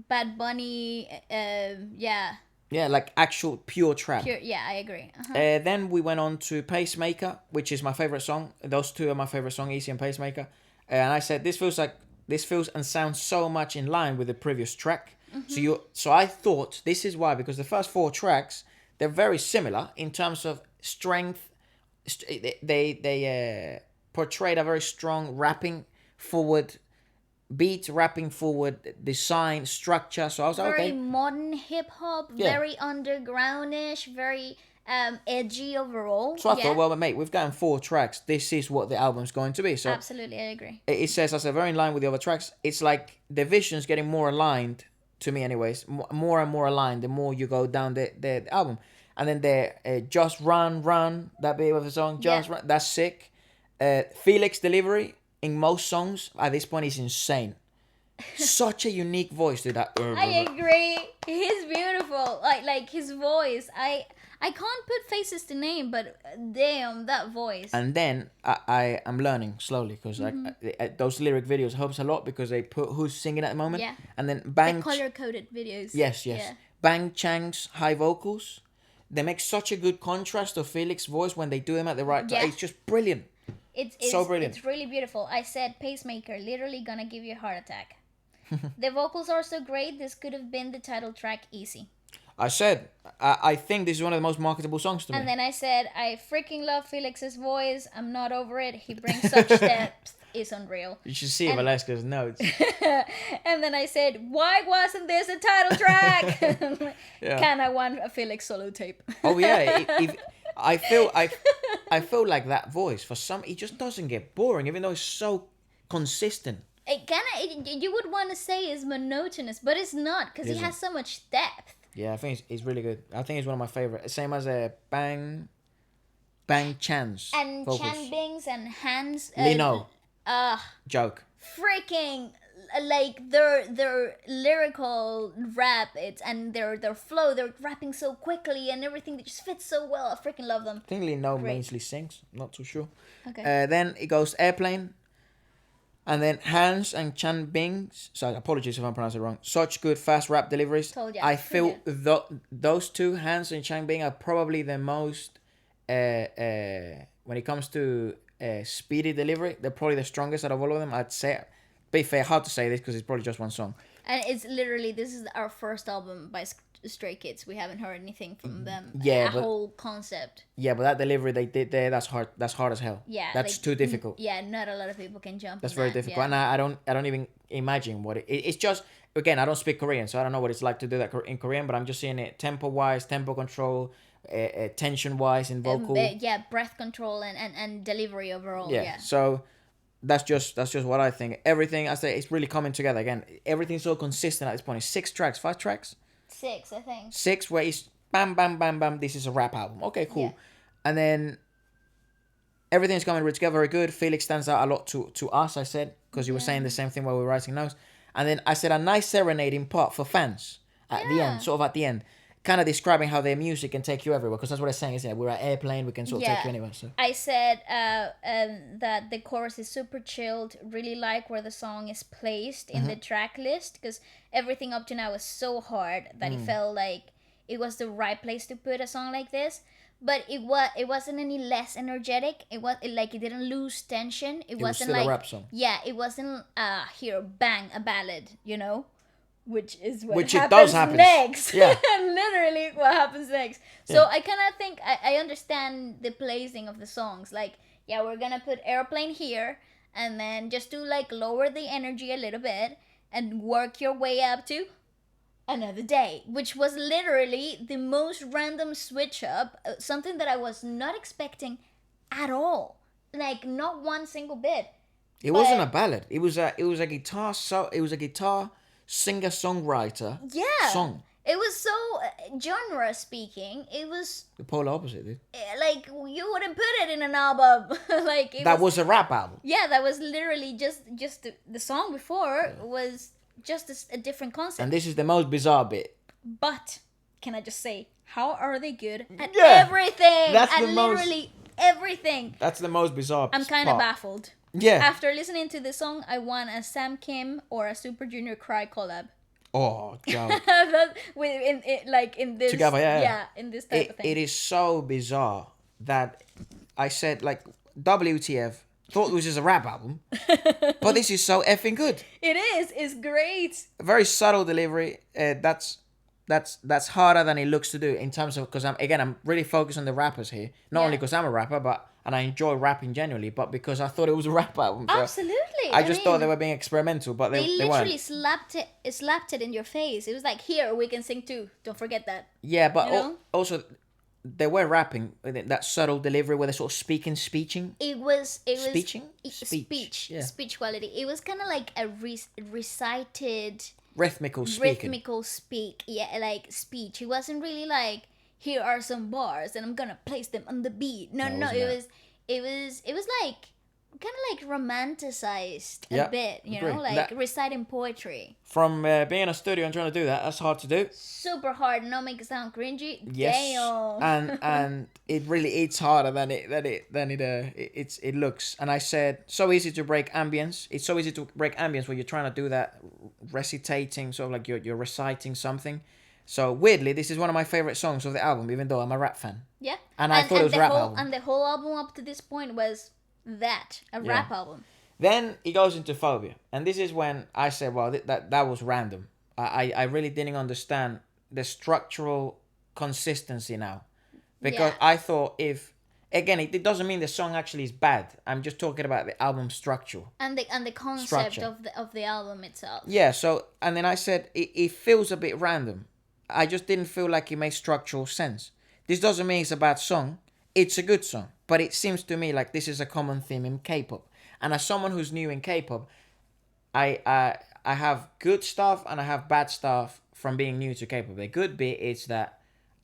Bad Bunny. Yeah. Yeah, like actual pure trap. Pure. Yeah, I agree. Uh-huh. Then we went on to Pacemaker, which is my favorite song. Those two are my favorite song, Easy and Pacemaker. And I said this feels and sounds so much in line with the previous track. So I thought this is why, because the first 4 tracks, they're very similar in terms of strength. They portrayed a very strong rapping forward beat, rapping forward design, structure. So I was like, Very okay, modern hip hop, Yeah. very undergroundish, very edgy overall. so I yeah. thought, well, mate, we've gotten 4 tracks. This is what the album's going to be. So Absolutely, I agree. it says, as a very in line with the other tracks. It's like the vision's getting more aligned to me, anyways. More and more aligned the more you go down the album. And then the Just Run, that bit of the song, Just Run, that's sick. Felix delivery in most songs at this point is insane. Such a unique voice to that. I agree. He's beautiful. Like his voice. I can't put faces to name, but damn, that voice. And then I am learning slowly, because like those lyric videos helps a lot, because they put who's singing at the moment. Yeah. And then The Bang. color coded videos. Yes. Yeah. Bang Chang's high vocals. They make such a good contrast of Felix's voice when they do them at the right time. Yeah. It's just brilliant. It's So brilliant. It's really beautiful. I said Pacemaker, literally gonna give you a heart attack. The vocals are so great. This could have been the title track, easy. I said, I think this is one of the most marketable songs to me. And then I said, I freaking love Felix's voice. I'm not over it. He brings such depth. It's unreal. You should see Velasquez's notes. And then I said, why wasn't this a title track? Yeah. Can I want a Felix solo tape? Oh yeah, I feel like that voice for some, it just doesn't get boring, even though it's so consistent. You would want to say is monotonous, but it's not, because he Isn't. has so much depth. Yeah, I think it's really good. I think it's one of my favorite. Same as a Bang Chan's And vocals. Chan Bing's and Hans. Lino. Joke. Freaking like their lyrical rap, and their flow, they're rapping so quickly and everything that just fits so well. I freaking love them. I think Lino Great. mainly sings. Not too sure. Okay. Then it goes Airplane. And then Hans and Chan Bing's. So apologies if I'm pronouncing it wrong. Such good fast rap deliveries. Told ya. I feel those two, Hans and Chan Bing, are probably the most when it comes to speedy delivery. They're probably the strongest out of all of them. I'd say. Be fair, hard to say this because it's probably just one song. And it's literally, this is our first album by Stray Kids. We haven't heard anything from them. Yeah, a but- whole concept. Yeah, but that delivery they did there, that's hard. That's hard as hell. Yeah, that's like, too difficult. Yeah, not a lot of people can jump. That's on very that, difficult, yeah. and I don't even imagine what it's just. Again, I don't speak Korean, so I don't know what it's like to do that in Korean. But I'm just seeing it tempo control, tension wise in vocal. Yeah, breath control and delivery overall. Yeah. Yeah. So that's just what I think. Everything I say, it's really coming together. Again, everything's so consistent at this point. It's 6 tracks, 5 tracks, 6, I think. 6 where it's bam, bam, bam, bam. This is a rap album. Okay, cool. Yeah. And then everything's coming together very good. Felix stands out a lot to us. I said, because you were saying the same thing while we were writing notes. And then I said a nice serenading part for fans at the end, sort of at the end. Kind of describing how their music can take you everywhere, because that's what it's saying, isn't it? We're at Airplane, we can sort of take you anywhere. So I said that the chorus is super chilled. Really like where the song is placed in the track list, because everything up to now is so hard that it felt like it was the right place to put a song like this. But it wasn't any less energetic. It didn't lose tension. It wasn't still like a rap song. Yeah, it wasn't here bang a ballad, you know. Which is what Which it happens does happen. next. Yeah. Literally what happens next. So I kind of think I understand the placing of the songs. Like, yeah, we're going to put Airplane here, and then just to like lower the energy a little bit and work your way up to Another Day, which was literally the most random switch up, something that I was not expecting at all. Like, not one single bit. It wasn't a ballad. It was a guitar. So it was a guitar singer-songwriter song. It was so genre speaking. It was The polar opposite, dude. like you wouldn't put it in an album. Like That was a rap album. Yeah, that was literally just the song before was just a different concept. And this is the most bizarre bit. But can I just say, how are they good at Yeah, everything? that's at the most- literally everything. That's the most bizarre. I'm kind of baffled. Yeah. After listening to the song, I want a Sam Kim or a Super Junior Cry collab. Oh, Joe. in this Together, yeah. in this type of thing. It is so bizarre that I said, like, WTF, thought this was a rap album, but this is so effing good. It is. It's great. Very subtle delivery. That's harder than it looks to do in terms of, because I'm really focused on the rappers here. Not only because I'm a rapper, and I enjoy rapping genuinely, but because I thought it was a rap album. So Absolutely. I just thought they were being experimental, but they literally weren't. slapped it in your face. It was like, here, we can sing too. Don't forget that. Yeah, but You know? also they were rapping with that subtle delivery where they're sort of speeching. It was Speeching? speech Yeah. speech quality. It was kind of like a recited Rhythmical speaking. rhythmical speak, yeah, like speech. It wasn't really like, here are some bars and I'm gonna place them on the beat. No, it was like kind of like romanticized a bit, you agree. know, like reciting poetry. From being in a studio and trying to do that, that's hard to do. Super hard, not make it sound cringy. Yes, Damn. and it really it's harder than it looks. And I said, so easy to break ambience. It's so easy to break ambience when you're trying to do that recitating, sort of like you're reciting something. So weirdly, this is one of my favorite songs of the album, even though I'm a rap fan. Yeah, and I thought it was a rap whole, album. And the whole album up to this point was a rap album. Then he goes into Phobia, and this is when I said, well, that was random. I really didn't understand the structural consistency now, because I thought it doesn't mean the song actually is bad. I'm just talking about the album structure and the concept of the album itself. Yeah. So and then I said it feels a bit random. I just didn't feel like it made structural sense. This doesn't mean it's a bad song. It's a good song, but it seems to me like this is a common theme in K-pop. And as someone who's new in K-pop, I have good stuff and I have bad stuff from being new to K-pop. The good bit is that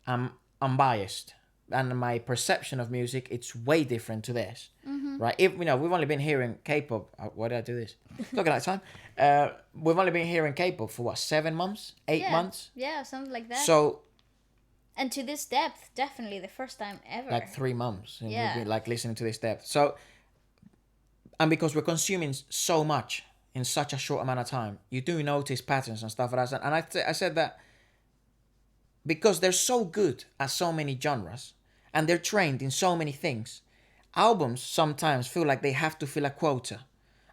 I'm unbiased, and my perception of music, it's way different to theirs. Mm-hmm. Right? If we've only been hearing K-pop. Why did I do this? Look at that time. We've only been hearing K-pop for what, 7 months, 8 months? Yeah, something like that. So. And to this depth, definitely the first time ever. Like 3 months. And yeah. We've been like listening to this depth. So, and because we're consuming so much in such a short amount of time, you do notice patterns and stuff like that. And I said that because they're so good at so many genres and they're trained in so many things, albums sometimes feel like they have to fill a quota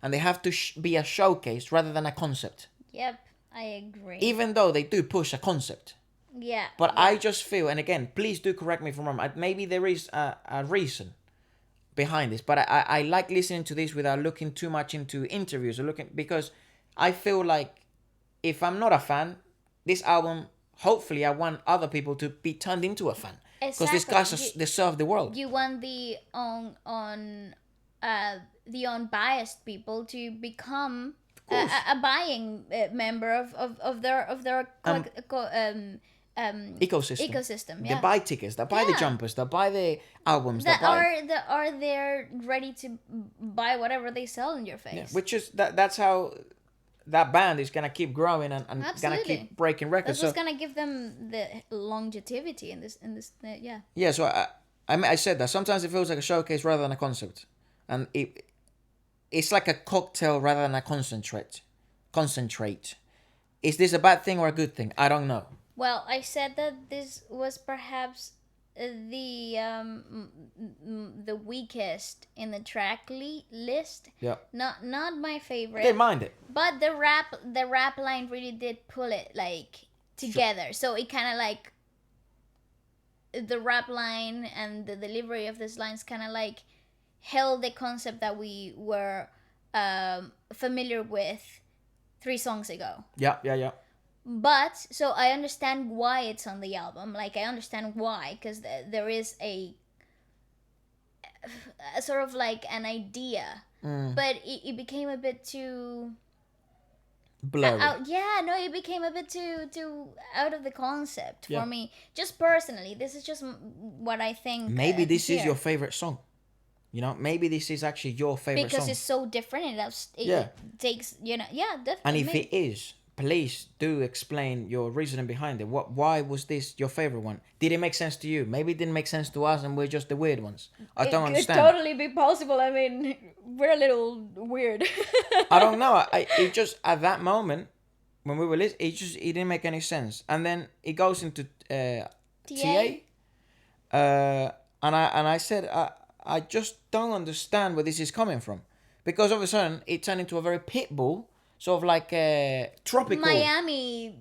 and they have to be a showcase rather than a concept. Yep, I agree. Even though they do push a concept. Yeah. But I just feel, and again, please do correct me if I'm wrong, maybe there is a reason behind this, but I like listening to this without looking too much into interviews or because I feel like if I'm not a fan, this album, hopefully I want other people to be turned into a fan. Because these guys, they serve the world. You want the unbiased people to become a buying member of their ecosystem. Yeah. They buy tickets, they buy the jumpers, they buy the albums, that are there ready to buy whatever they sell in your face. Yeah, which is that's how that band is gonna keep growing and gonna keep breaking records. That's what's gonna give them the longevity in this. Yeah. Yeah. So I said that sometimes it feels like a showcase rather than a concept, and it's like a cocktail rather than a concentrate. Is this a bad thing or a good thing? I don't know. Well, I said that this was perhaps the weakest in the track list. Yeah. Not my favorite. I didn't mind it. But the rap line really did pull it like together. Sure. So it kind of like the rap line and the delivery of these lines kind of like held the concept that we were familiar with 3 songs ago. Yeah. But so I understand why it's on the album. Like I understand why, because there is a sort of like an idea but it became a bit too Blurry. it became a bit too out of the concept for me. Just personally, this is just what I think. Maybe this is your favorite song. You know, maybe this is actually your favorite because song. it's so different. It takes, definitely. And if it is, please do explain your reasoning behind it. Why was this your favorite one? Did it make sense to you? Maybe it didn't make sense to us and we're just the weird ones. I don't understand. It could totally be possible. I mean, we're a little weird. I don't know. It just, at that moment, when we were listening, it didn't make any sense. And then it goes into TA. And I said, I just don't understand where this is coming from. Because all of a sudden, it turned into a very Pitbull, sort of like a tropical Miami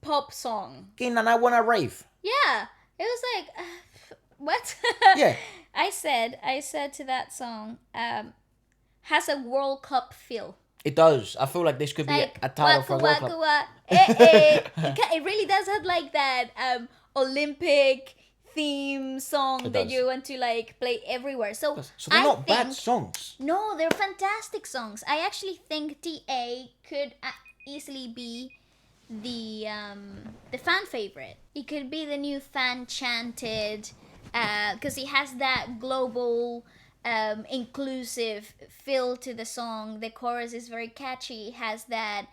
pop song. And I want to rave. Yeah. It was like, what? Yeah. I said to that song, has a World Cup feel. It does. I feel like this could be like, a title for a World Cup. It really does have like that Olympic theme song that you want to like play everywhere. So they're not bad songs. No, they're fantastic songs. I actually think TA could easily be the fan favorite. It could be the new fan chanted, because it has that global inclusive feel to the song. The chorus is very catchy. It has that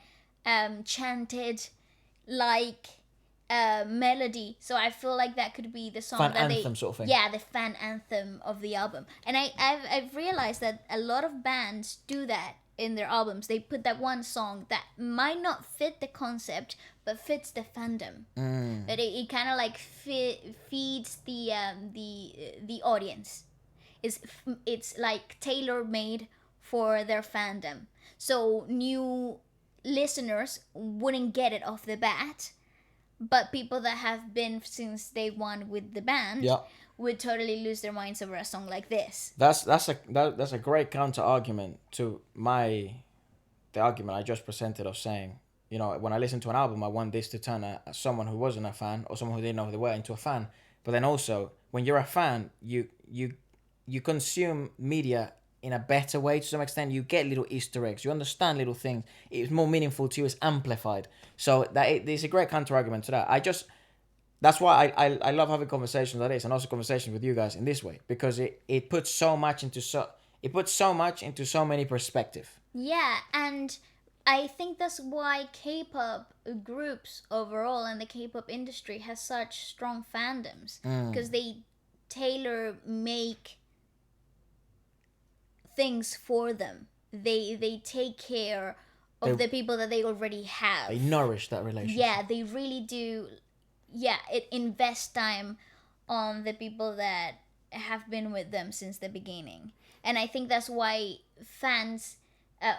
chanted like melody. So I feel like that could be the song fan that anthem sort of thing. Yeah, the fan anthem of the album. And I've realized that a lot of bands do that in their albums. They put that one song that might not fit the concept but fits the fandom. But it kind of like feeds the audience. It's like tailor-made for their fandom. So new listeners wouldn't get it off the bat, but people that have been since day one with the band would totally lose their minds over a song like this. That's a great counter argument to the argument I just presented of saying, you know, when I listen to an album, I want this to turn someone who wasn't a fan or someone who didn't know who they were into a fan. But then also, when you're a fan, you consume media in a better way to some extent. You get little Easter eggs. You understand little things. It's more meaningful to you. It's amplified. So there's a great counter argument to that. That's why I love having conversations like this and also conversations with you guys in this way, because it puts so much into so many perspective. Yeah, and I think that's why K-pop groups overall and the K-pop industry has such strong fandoms, because they tailor make things for them. They take care of the people that they already have. They nourish that relationship. Yeah, they really do. Yeah, it invests time on the people that have been with them since the beginning. And I think that's why fans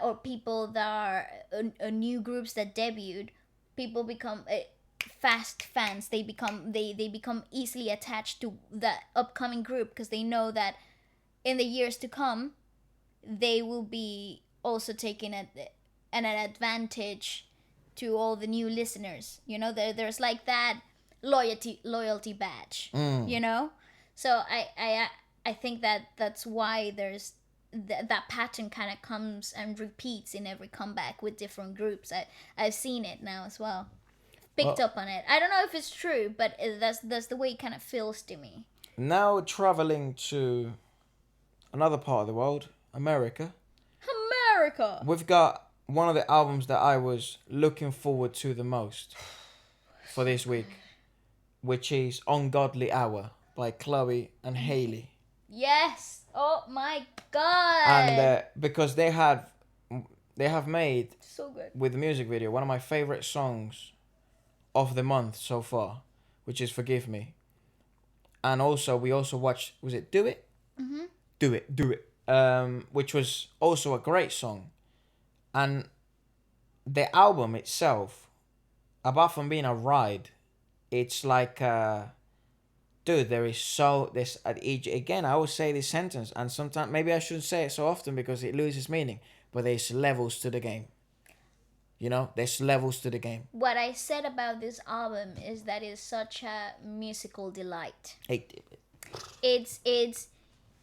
or people that are new groups that debuted, people become fast fans. They become easily attached to the upcoming group because they know that in the years to come, they will be also taking an advantage to all the new listeners. You know, there's like that loyalty badge. You know, so I think that's why there's that pattern kind of comes and repeats in every comeback with different groups. I've seen it now as well. Picked up on it. I don't know if it's true, but that's the way it kind of feels to me. Now traveling to another part of the world, America. We've got one of the albums that I was looking forward to the most for this week, which is Ungodly Hour by Chloe and Halle. Yes. Oh my god. And because they have made, so good, with the music video, one of my favorite songs of the month so far, which is Forgive Me. And also we also watched, was it Do It? Mm-hmm. Do It. Which was also a great song. And the album itself, apart from being a ride, it's like dude, again, I always say this sentence, and sometimes maybe I shouldn't say it so often because it loses meaning, but there's levels to the game. You know, there's levels to the game. What I said about this album is that it's such a musical delight. It's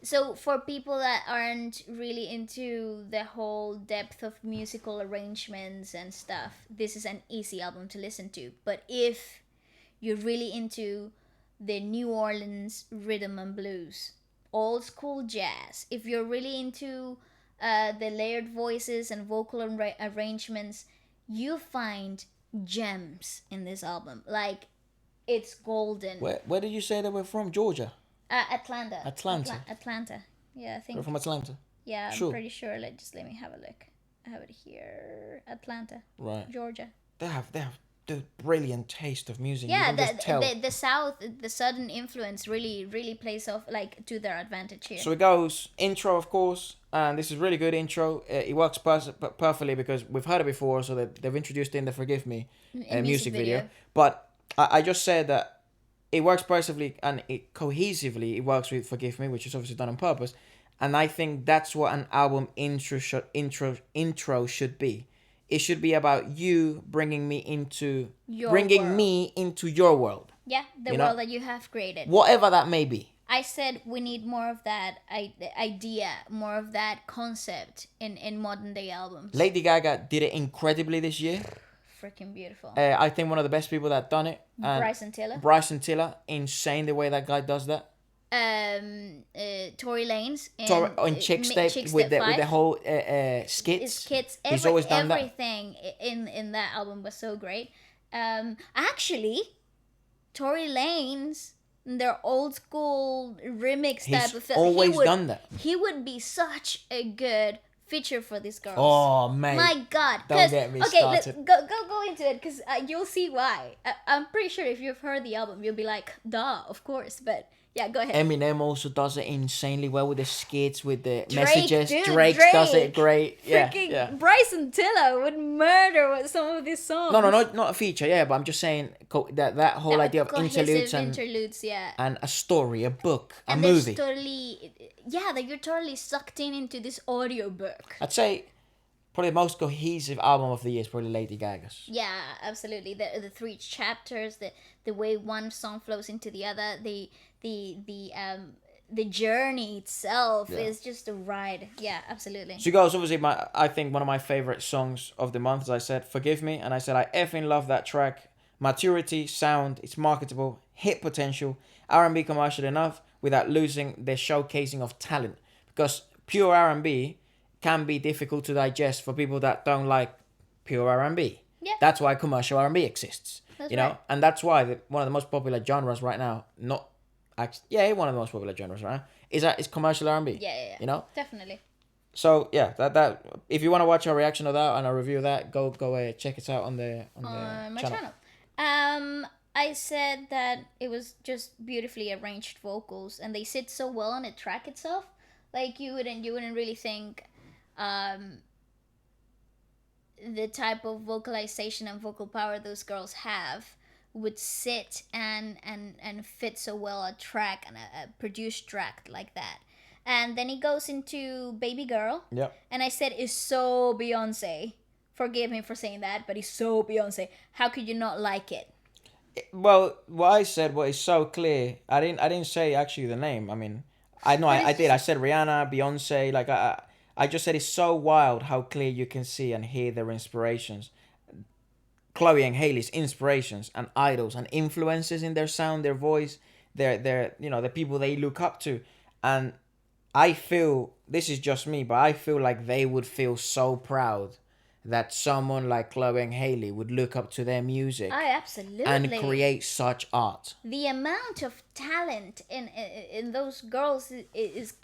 So for people that aren't really into the whole depth of musical arrangements and stuff, this is an easy album to listen to. But if you're really into the New Orleans rhythm and blues, old school jazz, if you're really into the layered voices and vocal arrangements, you find gems in this album. Like, it's golden. Where did you say they were from? Georgia? Atlanta. Atlanta. Atlanta. Yeah, I They're think. from Atlanta? Yeah, I'm Sure. pretty sure. Let me have a look. I have it here. Atlanta, Right. Georgia. They have the brilliant taste of music. Yeah, You can just tell. the South, the Southern influence really plays off like to their advantage here. So it goes intro, of course, and this is really good intro. It works perfectly because we've heard it before, so that they've introduced it in the Forgive Me music video. But I just said that it works perfectly and it cohesively. It works with Forgive Me, which is obviously done on purpose, and I think that's what an album intro should be. It should be about you bringing me into Your world. Yeah, the world that you have created. Whatever that may be. I said we need more of that idea, more of that concept in modern day albums. Lady Gaga did it incredibly this year. Freaking beautiful. I think one of the best people that done it. Bryson Tiller. Insane the way that guy does that. Tory Lanez in Mixtape with the whole skits. He's always done everything that. in that album was so great. Actually, Tory Lanez, their old school remix type of film. He's always done that. He would be such a good feature for these girls. Oh man! My God! Don't get me started. Okay, go into it because you'll see why. I'm pretty sure if you've heard the album, you'll be like, "Duh, of course." But yeah, go ahead. Eminem also does it insanely well with the skits, with the messages. Drake does it great. Yeah. Bryson Tiller would murder with some of these songs. No, not a feature. Yeah, but I'm just saying that whole idea of interludes and a story, a book, a movie. That you're totally sucked into this audiobook. I'd say probably the most cohesive album of the year is probably Lady Gaga's. Yeah, absolutely. The three chapters, the way one song flows into the other, the journey itself is just a ride. Yeah, absolutely. So guys, obviously I think one of my favorite songs of the month, as I said, Forgive Me, and I said I effing love that track. Maturity, sound, it's marketable, hit potential, R&B commercial enough without losing the showcasing of talent. Because pure R&B can be difficult to digest for people that don't like pure R&B. Yeah. That's why commercial R&B exists. That's you know, right. And that's why one of the most popular genres right now, one of the most popular genres right now is commercial R&B. Yeah. You know, definitely. So yeah, that if you want to watch our reaction of that and a review of that, go check it out on my channel. I said that it was just beautifully arranged vocals, and they sit so well on the track itself. Like you wouldn't really think the type of vocalization and vocal power those girls have would sit and fit so well a track and a produced track like that. And then he goes into Baby Girl. Yep. And I said it's so Beyonce. Forgive me for saying that, but it's so Beyonce. How could you not like it? Well, what I said was so clear. I didn't say actually the name. I mean, I know I did. I said Rihanna, Beyonce. Like I just said it's so wild how clear you can see and hear their inspirations. Chloe and Haley's inspirations and idols and influences in their sound, their voice, their the people they look up to. And I feel, this is just me, but I feel like they would feel so proud that someone like Chloe and Haley would look up to their music. Absolutely. And create such art. The amount of talent in those girls is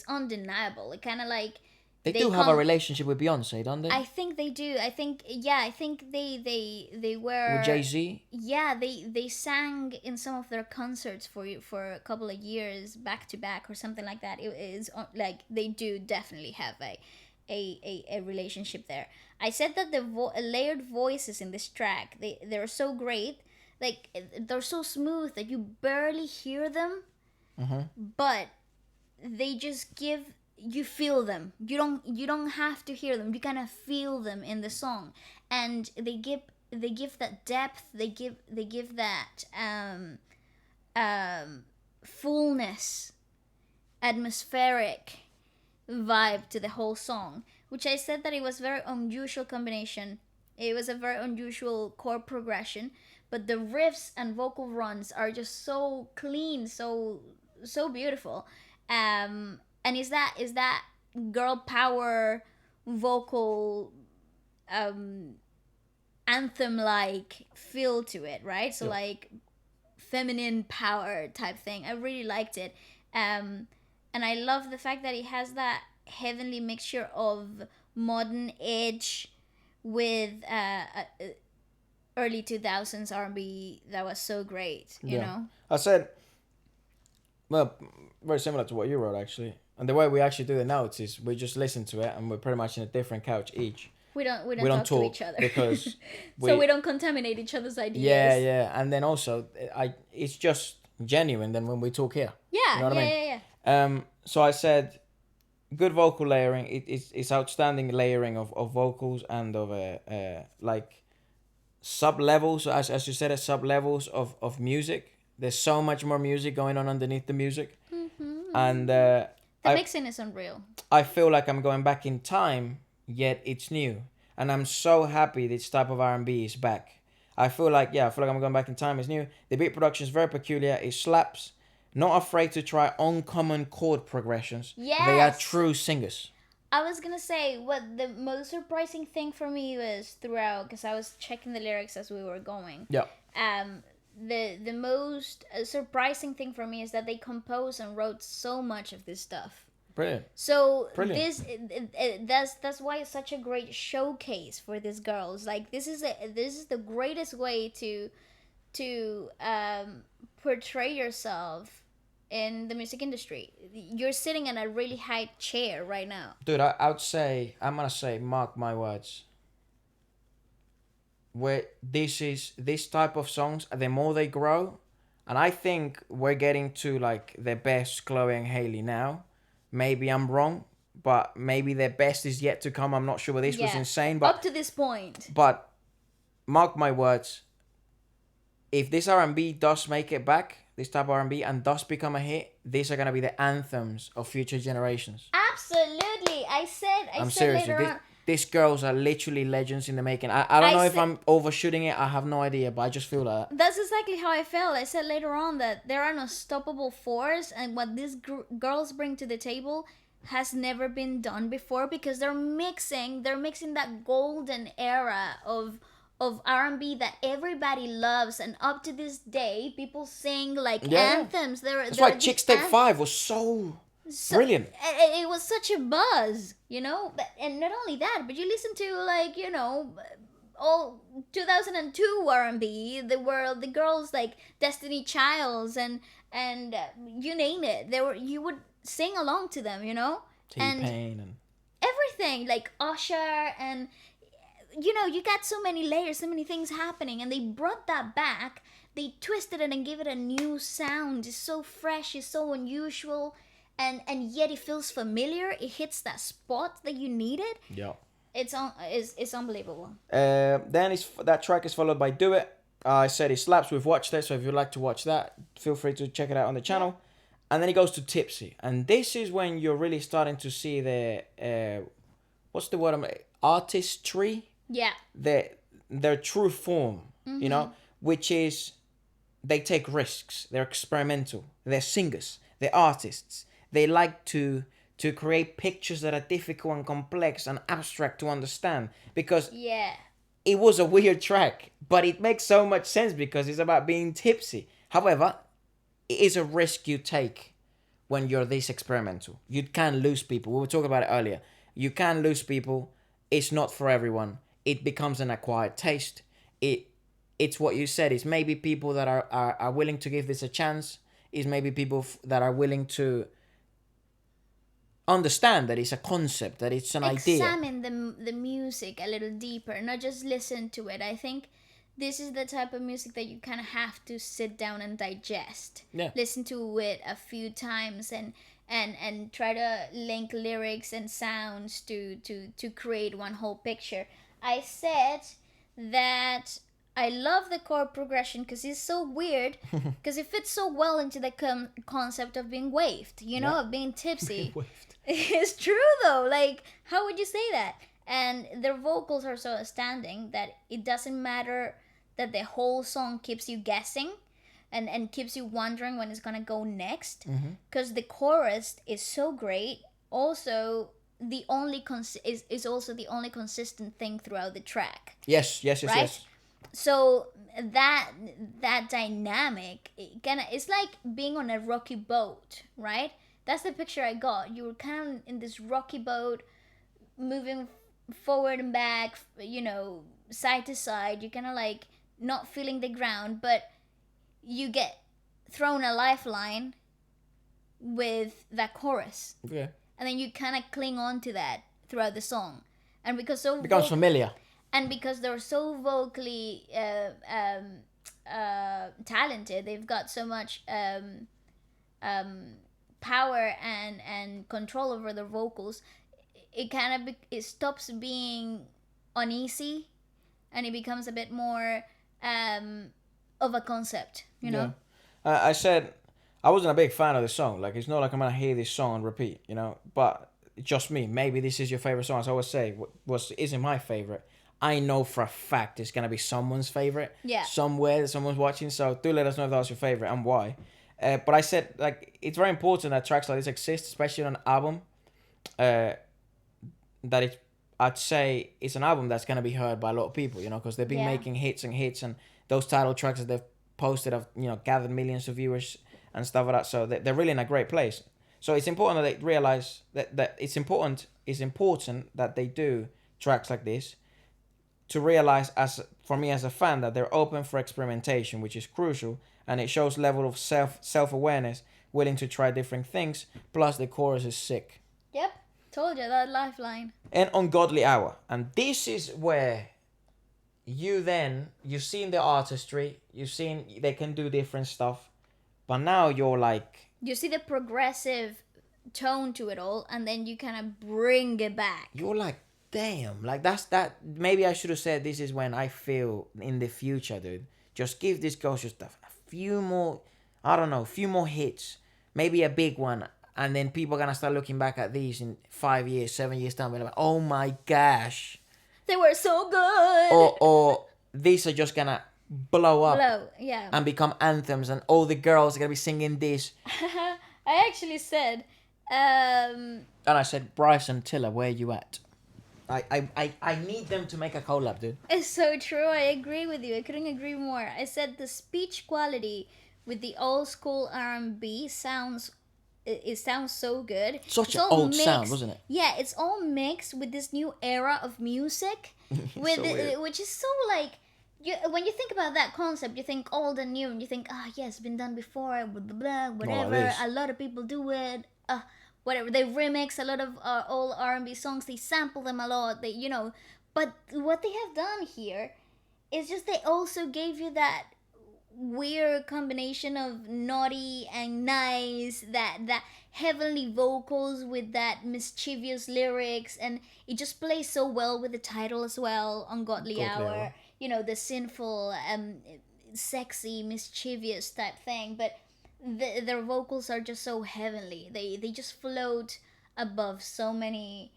undeniable. It kind of like they do have a relationship with Beyonce, don't they? I think they do. I think they were with Jay-Z. Yeah, they sang in some of their concerts for a couple of years back to back or something like that. It is like they do definitely have a relationship there. I said that the layered voices in this track, they're so great, like they're so smooth that you barely hear them, but they just you feel them. You don't have to hear them. You kind of feel them in the song, and they give that depth. They give that fullness atmospheric vibe to the whole song, which I said that it was very unusual combination. It was a very unusual chord progression, but the riffs and vocal runs are just so clean, so beautiful. And is that girl power vocal anthem like feel to it, right? So Yeah. like feminine power type thing. I really liked it. And I love the fact that it has that heavenly mixture of modern edge with early 2000s R&B that was so great, you know? I said, well, very similar to what you wrote actually. And the way we actually do the notes is we just listen to it and we're pretty much in a different couch each. We don't talk to each other because so we don't contaminate each other's ideas. Yeah, and then also it's just genuine then when we talk here. Yeah, you know what I mean? yeah. So I said, good vocal layering. It's outstanding layering of vocals and of like sub levels, as you said, sub levels of music. There's so much more music going on underneath the music, and The mixing is unreal. I feel like I'm going back in time, yet it's new, and I'm so happy this type of R&B is back. I feel like I'm going back in time. It's new. The beat production is very peculiar. It slaps. Not afraid to try uncommon chord progressions. Yes. They are true singers. I was gonna say what the most surprising thing for me was throughout, because I was checking the lyrics as we were going. Yeah. The most surprising thing for me is that they composed and wrote so much of this stuff. Brilliant. So Brilliant. that's why it's such a great showcase for these girls. Like this is the greatest way to portray yourself in the music industry. You're sitting in a really high chair right now. Dude, I'm gonna say, mark my words. Where this type of songs, the more they grow, and I think we're getting to like the best Chloe and Halle now. Maybe I'm wrong, but maybe their best is yet to come. I'm not sure, but this was insane. But up to this point. But mark my words, if this R&B does make it back, this type of R&B, and does become a hit, these are gonna be the anthems of future generations. Absolutely, I said seriously, later on. These girls are literally legends in the making. I don't know if I'm overshooting it. I have no idea, but I just feel that. That's exactly how I felt. I said later on that they're an unstoppable force, and what these girls bring to the table has never been done before, because they're mixing that golden era of R&B that everybody loves, and up to this day people sing like anthems. That's why Mixtape 5 was so brilliant. It was such a buzz, you know. And not only that, but you listen to like, you know, all 2002 R&B, the girls like Destiny Childs and you name it. You would sing along to them, you know. T-Pain and everything, like Usher, and you know, you got so many layers, so many things happening, and they brought that back. They twisted it and gave it a new sound. It's so fresh, it's so unusual, and yet it feels familiar. It hits that spot that you needed. Yeah. It's unbelievable. Then that track is followed by Do It. I said it slaps. We've watched it, so if you'd like to watch that, feel free to check it out on the channel. Yeah. And then it goes to Tipsy, and this is when you're really starting to see the what's the word? Artistry. Yeah. Their true form, you know, which is they take risks. They're experimental. They're singers. They're artists. They like to create pictures that are difficult and complex and abstract to understand, because it was a weird track, but it makes so much sense because it's about being tipsy. However, it is a risk you take when you're this experimental. You can lose people. We were talking about it earlier. You can lose people. It's not for everyone. It becomes an acquired taste. It's what you said. It's maybe people that are willing to give this a chance. It's maybe people that are willing to understand that it's a concept, that it's an idea. Examine the music a little deeper, not just listen to it. I think this is the type of music that you kind of have to sit down and digest. Yeah. Listen to it a few times and try to link lyrics and sounds to create one whole picture. I said that I love the chord progression because it's so weird, because it fits so well into the concept of being waved, you know, of being tipsy. It's true though. Like, how would you say that? And their vocals are so outstanding that it doesn't matter that the whole song keeps you guessing and keeps you wondering when it's gonna go next, because the chorus is so great. Also, the only is also the only consistent thing throughout the track. Yes. Right? So that dynamic, it's like being on a rocky boat, right? That's the picture I got. You were kind of in this rocky boat, moving forward and back, you know, side to side. You're kind of like not feeling the ground, but you get thrown a lifeline with that chorus. Yeah. And then you kind of cling on to that throughout the song. And because it becomes familiar. And because they're so vocally talented, they've got so much power and control over their vocals. It kind of it stops being uneasy, and it becomes a bit more of a concept, you know. I said I wasn't a big fan of the song. Like, it's not like I'm gonna hear this song and repeat, you know. But just me. Maybe this is your favorite song. As I always say, isn't my favorite. I know for a fact it's gonna be someone's favorite. Yeah. Somewhere someone's watching. So do let us know if that's your favorite and why. But I said, like, it's very important that tracks like this exist, especially on an album. I'd say it's an album that's gonna be heard by a lot of people, you know, because they've been making hits, and those title tracks that they've posted have, you know, gathered millions of viewers and stuff like that. So they're really in a great place. So it's important that they realize that it's important that they do tracks like this, to realize, as for me as a fan, that they're open for experimentation, which is crucial, and it shows level of self-awareness, willing to try different things, plus the chorus is sick. Yep, told you, that lifeline. And Ungodly Hour, and this is where you've seen the artistry, you've seen they can do different stuff, but now you're like, you see the progressive tone to it all, and then you kind of bring it back. You're like, damn, like that. Maybe I should have said this is when I feel in the future, dude. Just give this girl just a few more, I don't know, a few more hits, maybe a big one, and then people are gonna start looking back at these in 5 years, 7 years time, and like, oh my gosh, they were so good. Or these are just gonna blow up, yeah, and become anthems, and all the girls are gonna be singing this. I actually said, and I said, Bryson Tiller, where you at? I need them to make a collab, dude. It's so true. I agree with you. I couldn't agree more. I said the speech quality with the old school R&B sounds so good. Such an old sound, wasn't it? Yeah, it's all mixed with this new era of music, which is so like. When you think about that concept, you think old and new, and you think, it's been done before, blah, blah, blah, whatever. A lot of people do it. Whatever, they remix a lot of old R&B songs, they sample them a lot, they, you know, but what they have done here is just they also gave you that weird combination of naughty and nice, that heavenly vocals with that mischievous lyrics, and it just plays so well with the title as well, Ungodly Hour, you know, the sinful, sexy, mischievous type thing, but their vocals are just so heavenly. They just float above so many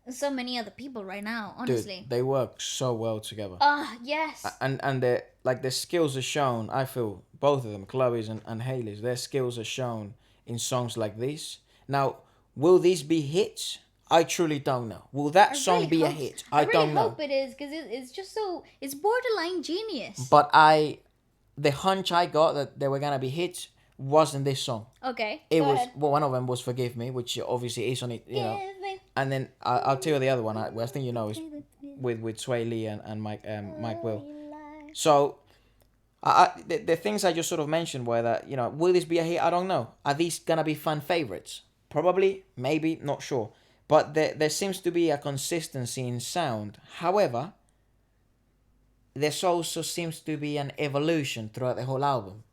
other people right now, honestly. Dude, they work so well together. Yes. And their skills are shown, I feel, both of them, Chloe's and Haley's, their skills are shown in songs like this. Now, will these be hits? I truly don't know. Will that song be a hit? I don't know. I hope it is, because it's just so, it's borderline genius. But the hunch I got that they were gonna be hits wasn't this song. Okay. It was ahead. Well, one of them was "Forgive Me," which obviously is on it, you know. And then I'll tell you the other one. I think you know is with Sway Lee and Mike Will. So, the things I just sort of mentioned were that, you know, will this be a hit? I don't know. Are these gonna be fan favorites? Probably, maybe, not sure. But there seems to be a consistency in sound. However, there also seems to be an evolution throughout the whole album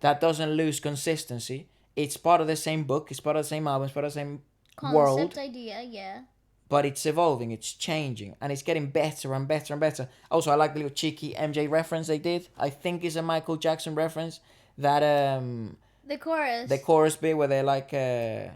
that doesn't lose consistency. It's part of the same book, it's part of the same album, it's part of the same world. Concept idea, yeah. but it's evolving, it's changing, and it's getting better and better and better. Also, I like the little cheeky MJ reference they did. I think it's a Michael Jackson reference. That The chorus. the chorus bit where they're like It's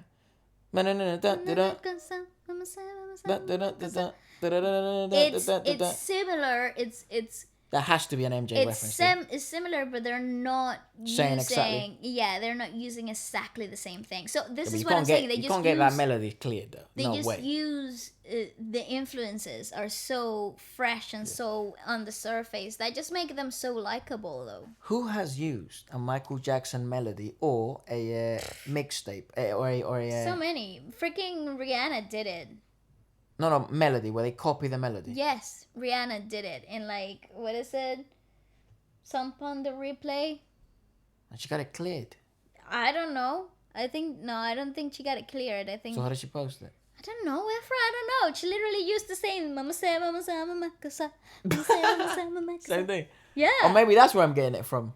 similar. It's that has to be an MJ reference. It's similar, but they're not Saying using. exactly. Yeah, they're not using exactly the same thing. So this But is you what I'm can't saying. get They you just can't get use, that melody cleared though. They No just way. use the influences are so fresh and so on the surface that just make them so likable though. Who has used a Michael Jackson melody or a mixtape or a So many. Freaking Rihanna did it. no melody where they copy the melody? Yes, Rihanna did it in like what is it? Some on the replay. And she got it cleared. I don't know. I don't think she got it cleared. I think. So how did she post it? I don't know, Efra. I don't know. She literally used the same. Mama say, mama say, mama kasa. Mama say, mama say, mama kasa. Same thing. Yeah. Or maybe that's where I'm getting it from.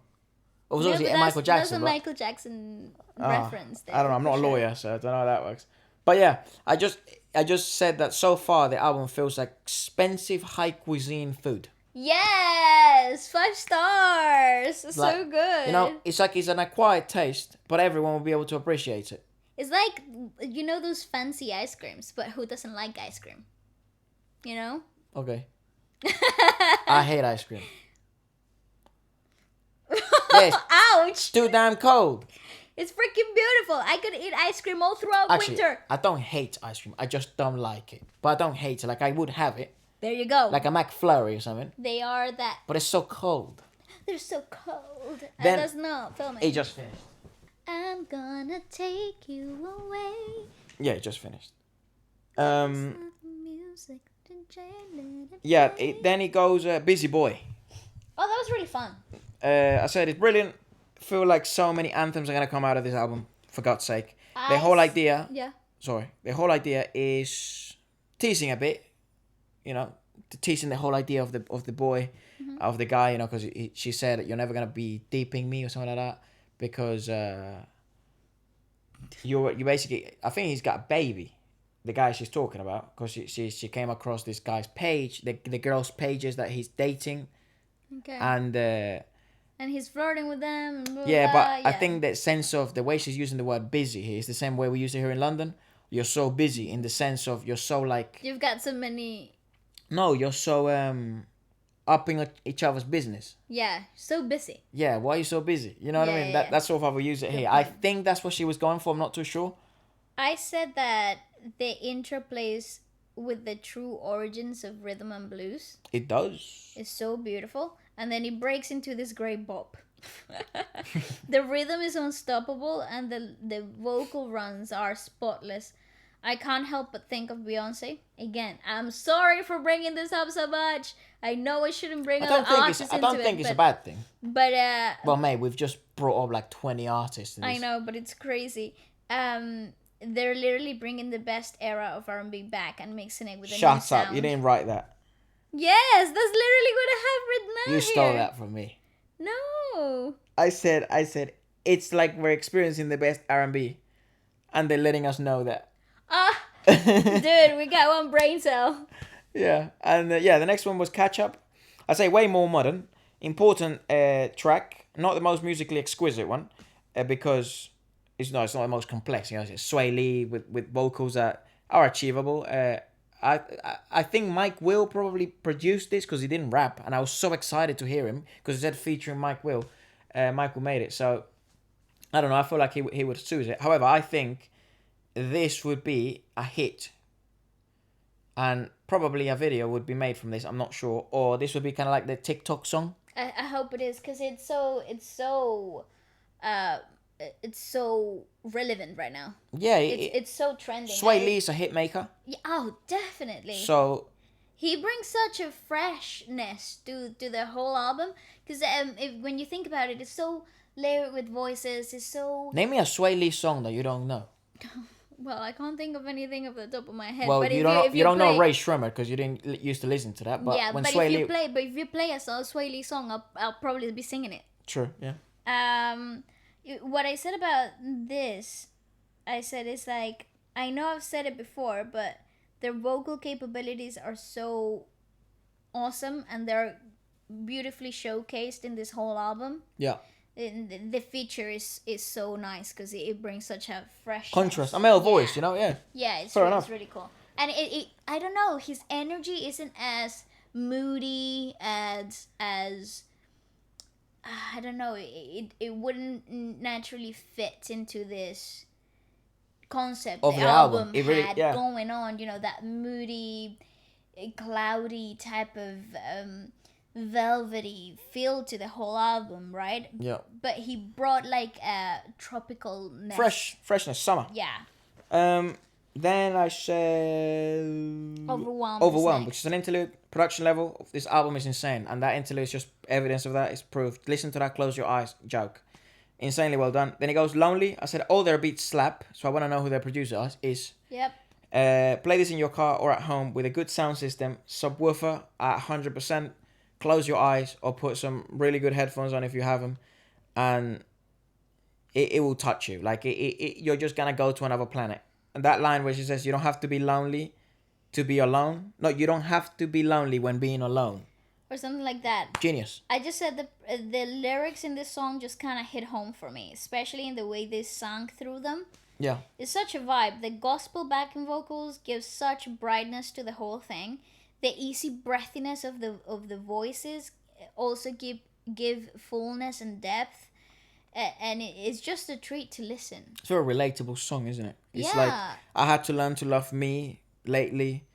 It was obviously but Michael Jackson. That's a but Michael Jackson reference. There, I don't know. I'm not a for sure. lawyer, so I don't know how that works. But yeah, I just said that so far the album feels like expensive high cuisine food. Yes, 5 stars. It's Like, so good. You know, it's like it's an acquired taste, but everyone will be able to appreciate it. It's like those fancy ice creams, but who doesn't like ice cream? You know? Okay. I hate ice cream. Yes. Ouch! Too damn cold. It's freaking beautiful. I could eat ice cream all throughout Actually, winter. I don't hate ice cream. I just don't like it. But I don't hate it. Like I would have it. There you go. Like a McFlurry or something. They are that. But it's so cold. They're so cold. Then That's not filming. It just finished. I'm gonna take you away. Yeah, it just finished. Music. Yeah, then it goes Busy Boy. Oh, that was really fun. I said it's brilliant. Feel like so many anthems are gonna come out of this album. For God's sake, the whole idea. Yeah. Sorry, the whole idea is teasing a bit. You know, teasing the whole idea of the boy, of the guy. You know, because she said you're never gonna be deeping me or something like that because you basically. I think he's got a baby. The guy she's talking about because she came across this guy's page, the girl's pages that he's dating. Okay. And he's flirting with them. And blah, yeah, blah, but I think that sense of the way she's using the word busy here is the same way we use it here in London. You're so busy in the sense of you're so like. You've got so many. No, you're so upping each other's business. Yeah, so busy. Yeah, why are you so busy? You know what I mean? Yeah. That's sort of how we use it here. I think that's what she was going for. I'm not too sure. I said that the interplays with the true origins of rhythm and blues. It does. Is so beautiful. And then it breaks into this great bop. The rhythm is unstoppable and the vocal runs are spotless. I can't help but think of Beyonce. Again, I'm sorry for bringing this up so much. I know I shouldn't bring other artists into it. I don't think it's a bad thing. But well, mate, we've just brought up like 20 artists. I know, but it's crazy. They're literally bringing the best era of R&B back and mixing it with a new sound. Shut up! You didn't write that. Yes, that's literally what I have written out. You stole here. that from me. No. I said it's like we're experiencing the best R&B, and they're letting us know that. Dude, we got one brain cell. Yeah, and the next one was Catch Up. I say way more modern, important track, not the most musically exquisite one, because it's not the most complex. You know, it's Sway Lee with vocals that are achievable. I think Mike Will probably produced this because he didn't rap, and I was so excited to hear him because it said featuring Mike Will. Michael made it, so I don't know. I feel like he would choose it. However, I think this would be a hit, and probably a video would be made from this. I'm not sure, or this would be kind of like the TikTok song. I hope it is because it's so relevant right now. Yeah, it's so trending. Sway Lee's a hit maker. Yeah, oh, definitely. So he brings such a freshness to the whole album because when you think about it, it's so layered with voices. It's so. Name me a Sway Lee song that you don't know. Well, I can't think of anything off the top of my head. Well, but you don't know Ray Shremmer because you didn't used to listen to that. But yeah, when but Sway if you play a Sway Lee song, I'll probably be singing it. True. Yeah. What I said about this, I said it's like I know I've said it before, but their vocal capabilities are so awesome, and they're beautifully showcased in this whole album. Yeah. The feature is so nice because it brings such a fresh Contrast. A male voice, you know? Yeah. Yeah, it's Fair really, enough. it's really cool. And it I don't know, his energy isn't as moody as I don't know, it wouldn't naturally fit into this concept Of the the album. album It really- had yeah. going on, you know, that moody, cloudy type of velvety feel to the whole album, right? Yeah. But he brought like a tropical Freshness, summer. Yeah. Then I said Overwhelmed, which is an interlude. Production level of this album is insane, and that interlude is just evidence of that. It's proof. Listen to that. Close your eyes. Joke. Insanely well done. Then it goes Lonely. I said all their beats slap, so I want to know who their producer is. Yep. Play this in your car or at home with a good sound system, subwoofer at 100%. Close your eyes or put some really good headphones on if you have them, and it will touch you. Like you're just gonna go to another planet. And that line where she says, "You don't have to be lonely to be alone." No, you don't have to be lonely when being alone. Or something like that. Genius. I just said the lyrics in this song just kind of hit home for me, especially in the way they sang through them. Yeah. It's such a vibe. The gospel backing vocals give such brightness to the whole thing. The easy breathiness of the voices also give fullness and depth. And it's just a treat to listen. It's a very relatable song, isn't it? It's Yeah. like, I had to learn to love me lately.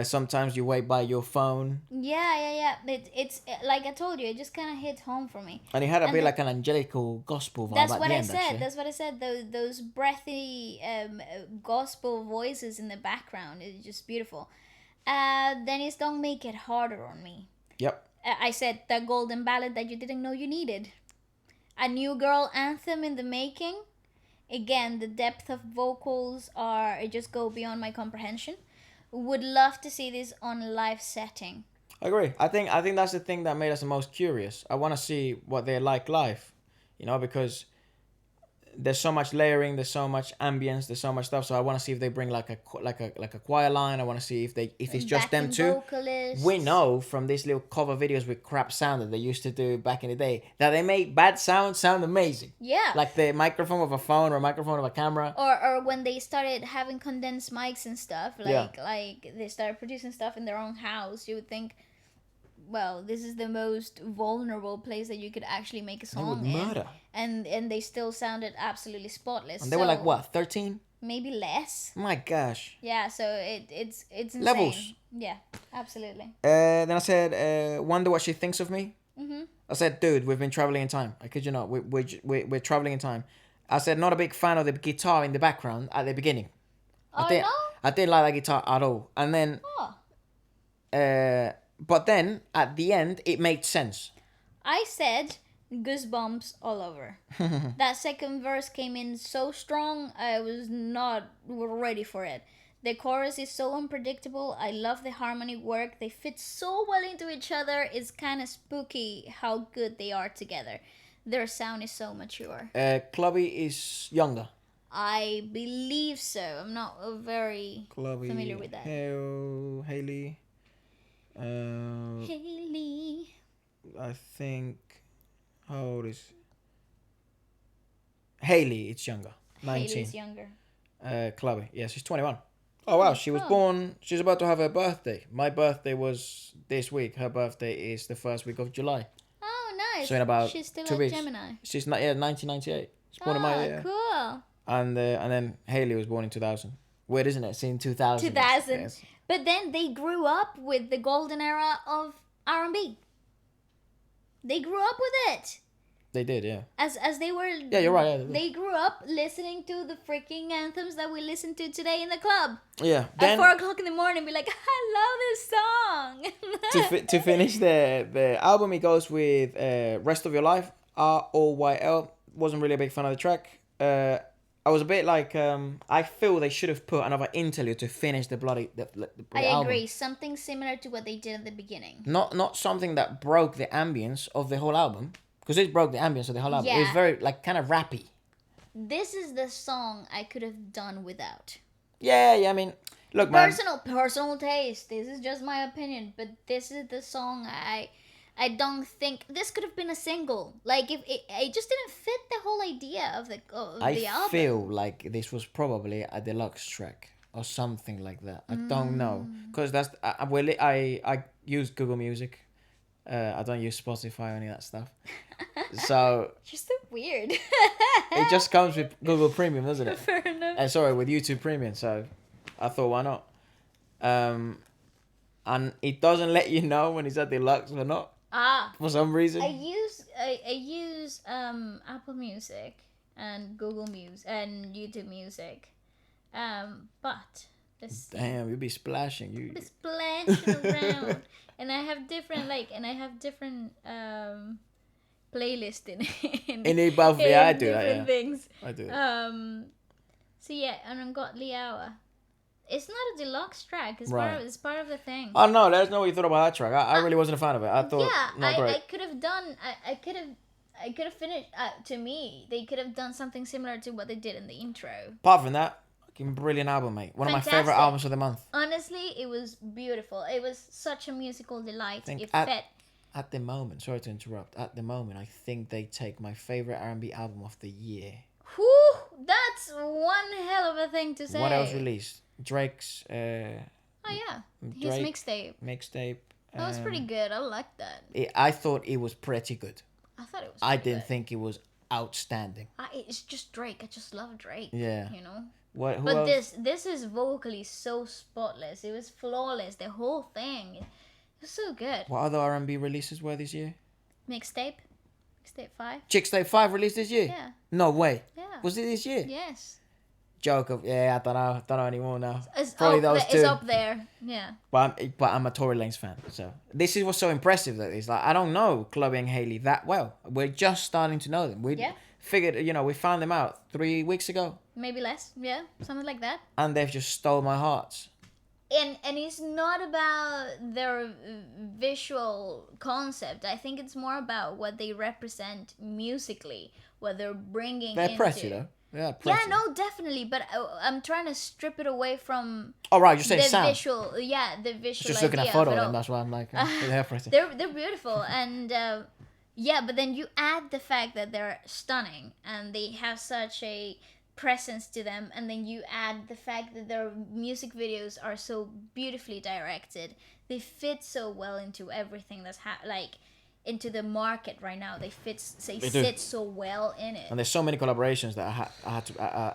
Sometimes you wait by your phone. Yeah. It's like I told you, it just kind of hit home for me. And it had a And bit the- like an angelical gospel vibe That's at what the I end, said. actually. That's what I said. Those breathy gospel voices in the background is just beautiful. Dennis, don't make it harder on me. Yep. I said the golden ballad that you didn't know you needed. A new girl anthem in the making. Again, the depth of vocals it just go beyond my comprehension. Would love to see this on a live setting. I agree. I think that's the thing that made us the most curious. I want to see what they're like live, you know, because there's so much layering, there's so much ambience, there's so much stuff. So I want to see if they bring like a choir line. I want to see if it's just them Backing two. vocalists. We know from these little cover videos with crap sound that they used to do back in the day that they make bad sound amazing. Yeah. Like the microphone of a phone or a microphone of a camera. Or when they started having condensed mics and stuff, like they started producing stuff in their own house, you would think, well, this is the most vulnerable place that you could actually make a song They would murder. in. And they still sounded absolutely spotless. And they were like, what, 13? Maybe less. My gosh. Yeah, so it's insane. Levels. Yeah, absolutely. Then I said, wonder what she thinks of me. Mm-hmm. I said, dude, we've been traveling in time. I kid you not, we're traveling in time. I said, not a big fan of the guitar in the background at the beginning. Oh, no? no? I didn't like that guitar at all. And then, Oh. but then at the end, it made sense. I said goosebumps all over. That second verse came in so strong, I was not ready for it. The chorus is so unpredictable. I love the harmony work. They fit so well into each other. It's kind of spooky how good they are together. Their sound is so mature. Clubby is younger. I believe so. I'm not very Clubby, familiar with that. Haley. Haley. I think, how old is Haley? It's younger. 19. Haley's younger. Clubby. Yeah, she's 21. Oh wow, she was born. She's about to have her birthday. My birthday was this week. Her birthday is the first week of July. Oh, nice. So in about She's still 2 a weeks. Gemini. She's not 1998. She's born in my year. Cool. And then Haley was born in 2000. Weird, isn't it? Seeing 2000. 2000. Yes. But then they grew up with the golden era of R&B. They grew up with it. They did, yeah. As they were. Yeah, you're right. Yeah, They grew up listening to the freaking anthems that we listen to today in the club. yeah. At Then 4:00 in the morning, be like, I love this song. to finish the album, it goes with Rest of Your Life, ROYL. Wasn't really a big fan of the track. I was a bit like, I feel they should have put another interlude to finish the I album. agree. Something similar to what they did at the beginning. Not something that broke the ambience of the whole album, because it broke the ambience of the whole album. It was Yeah. very like kind of rappy. This is the song I could have done without. Yeah. I mean, Look, man. Personal taste. This is just my opinion, but this is the song I don't think this could have been a single. Like if it just didn't fit the whole idea of the album. I feel like this was probably a deluxe track or something like that. I don't know, because that's I use Google Music. I don't use Spotify or any of that stuff. So You're so weird. it just comes with Google Premium, doesn't it? Fair enough. And sorry, with YouTube Premium. So I thought, why not? And it doesn't let you know when it's a deluxe or not for some reason. I use Apple Music and Google Music and YouTube Music. But this Damn, you be splashing. You be splashing around. And I have different playlist in it both. Yeah, I do that. different Yeah, things. I do. That. So yeah, an Ungodly Hour. It's not a deluxe track. It's Right. part of the thing. Oh no, let us know what you thought about that track. I really wasn't a fan of it. I thought not great. I could have done. I could have finished. To me, they could have done something similar to what they did in the intro. Apart from that, fucking brilliant album, mate. One of my favorite Fantastic. albums of the month. Honestly, it was beautiful. It was such a musical delight. Think It at- fit. At the moment, sorry to interrupt. At the moment, I think they take my favorite R&B album of the year. Whew, that's one hell of a thing to say. What else released? Drake's Oh yeah, his Drake mixtape. mixtape. That was pretty good. I liked that. I thought it was pretty good. I thought it was. I pretty didn't good. think it was outstanding. It's just Drake. I just love Drake. Yeah. You know. Who But else? this is vocally so spotless. It was flawless. The whole thing. It was so good. What other R&B releases were this year? Mixtape 5. Mixtape 5 released this year? Yeah. No way. Yeah. Was it this year? Yes. Joke of, yeah, I don't know anymore now. It's Probably up, those it's two. up there. Yeah. But I'm a Tory Lanez fan, so this is what's so impressive that it's like I don't know Chloe and Halle that well. We're just starting to know them. We figured, we found them out 3 weeks ago, Maybe less. Yeah. Something like that. and they've just stole my hearts. And it's not about their visual concept. I think it's more about what they represent musically, what they're bringing. They're into. pretty though. Yeah, Yeah, pretty. no, definitely. But I'm trying to strip it away from Oh right, you're saying the sound. visual. Yeah, the visual. Just looking at idea photo of it of them, all. that's why I'm like, they're pretty. They're beautiful and yeah, but then you add the fact that they're stunning and they have such a presence to them, and then you add the fact that their music videos are so beautifully directed. They fit so well into everything that's into the market right now. They sit so well in it. And there's so many collaborations that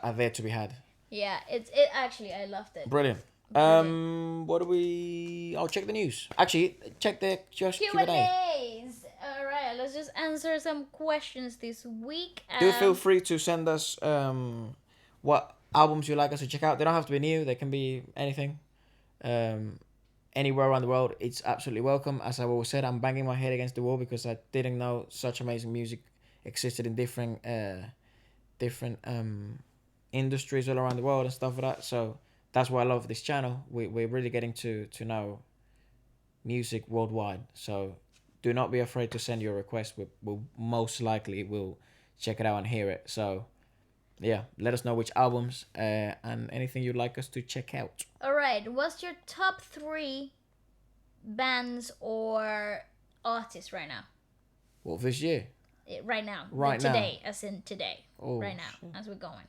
are there to be had. Yeah, it actually I loved it. Brilliant. What do we? I'll check the news. Actually, check the just Q&A. Q&As. All right, let's just answer some questions this week. Do feel free to send us what albums you'd like us to check out. They don't have to be new. They can be anything. Anywhere around the world, it's absolutely welcome. As I always said, I'm banging my head against the wall because I didn't know such amazing music existed in different industries all around the world and stuff like that. So that's why I love this channel. We're really getting to know music worldwide. So do not be afraid to send your request. We'll most likely will check it out and hear it. So yeah, let us know which albums and anything you'd like us to check out. All right, what's your top 3 bands or artists right now? Well, this year. Right now. Right now. Today, as in today. Oh, right now, shit. as we're going.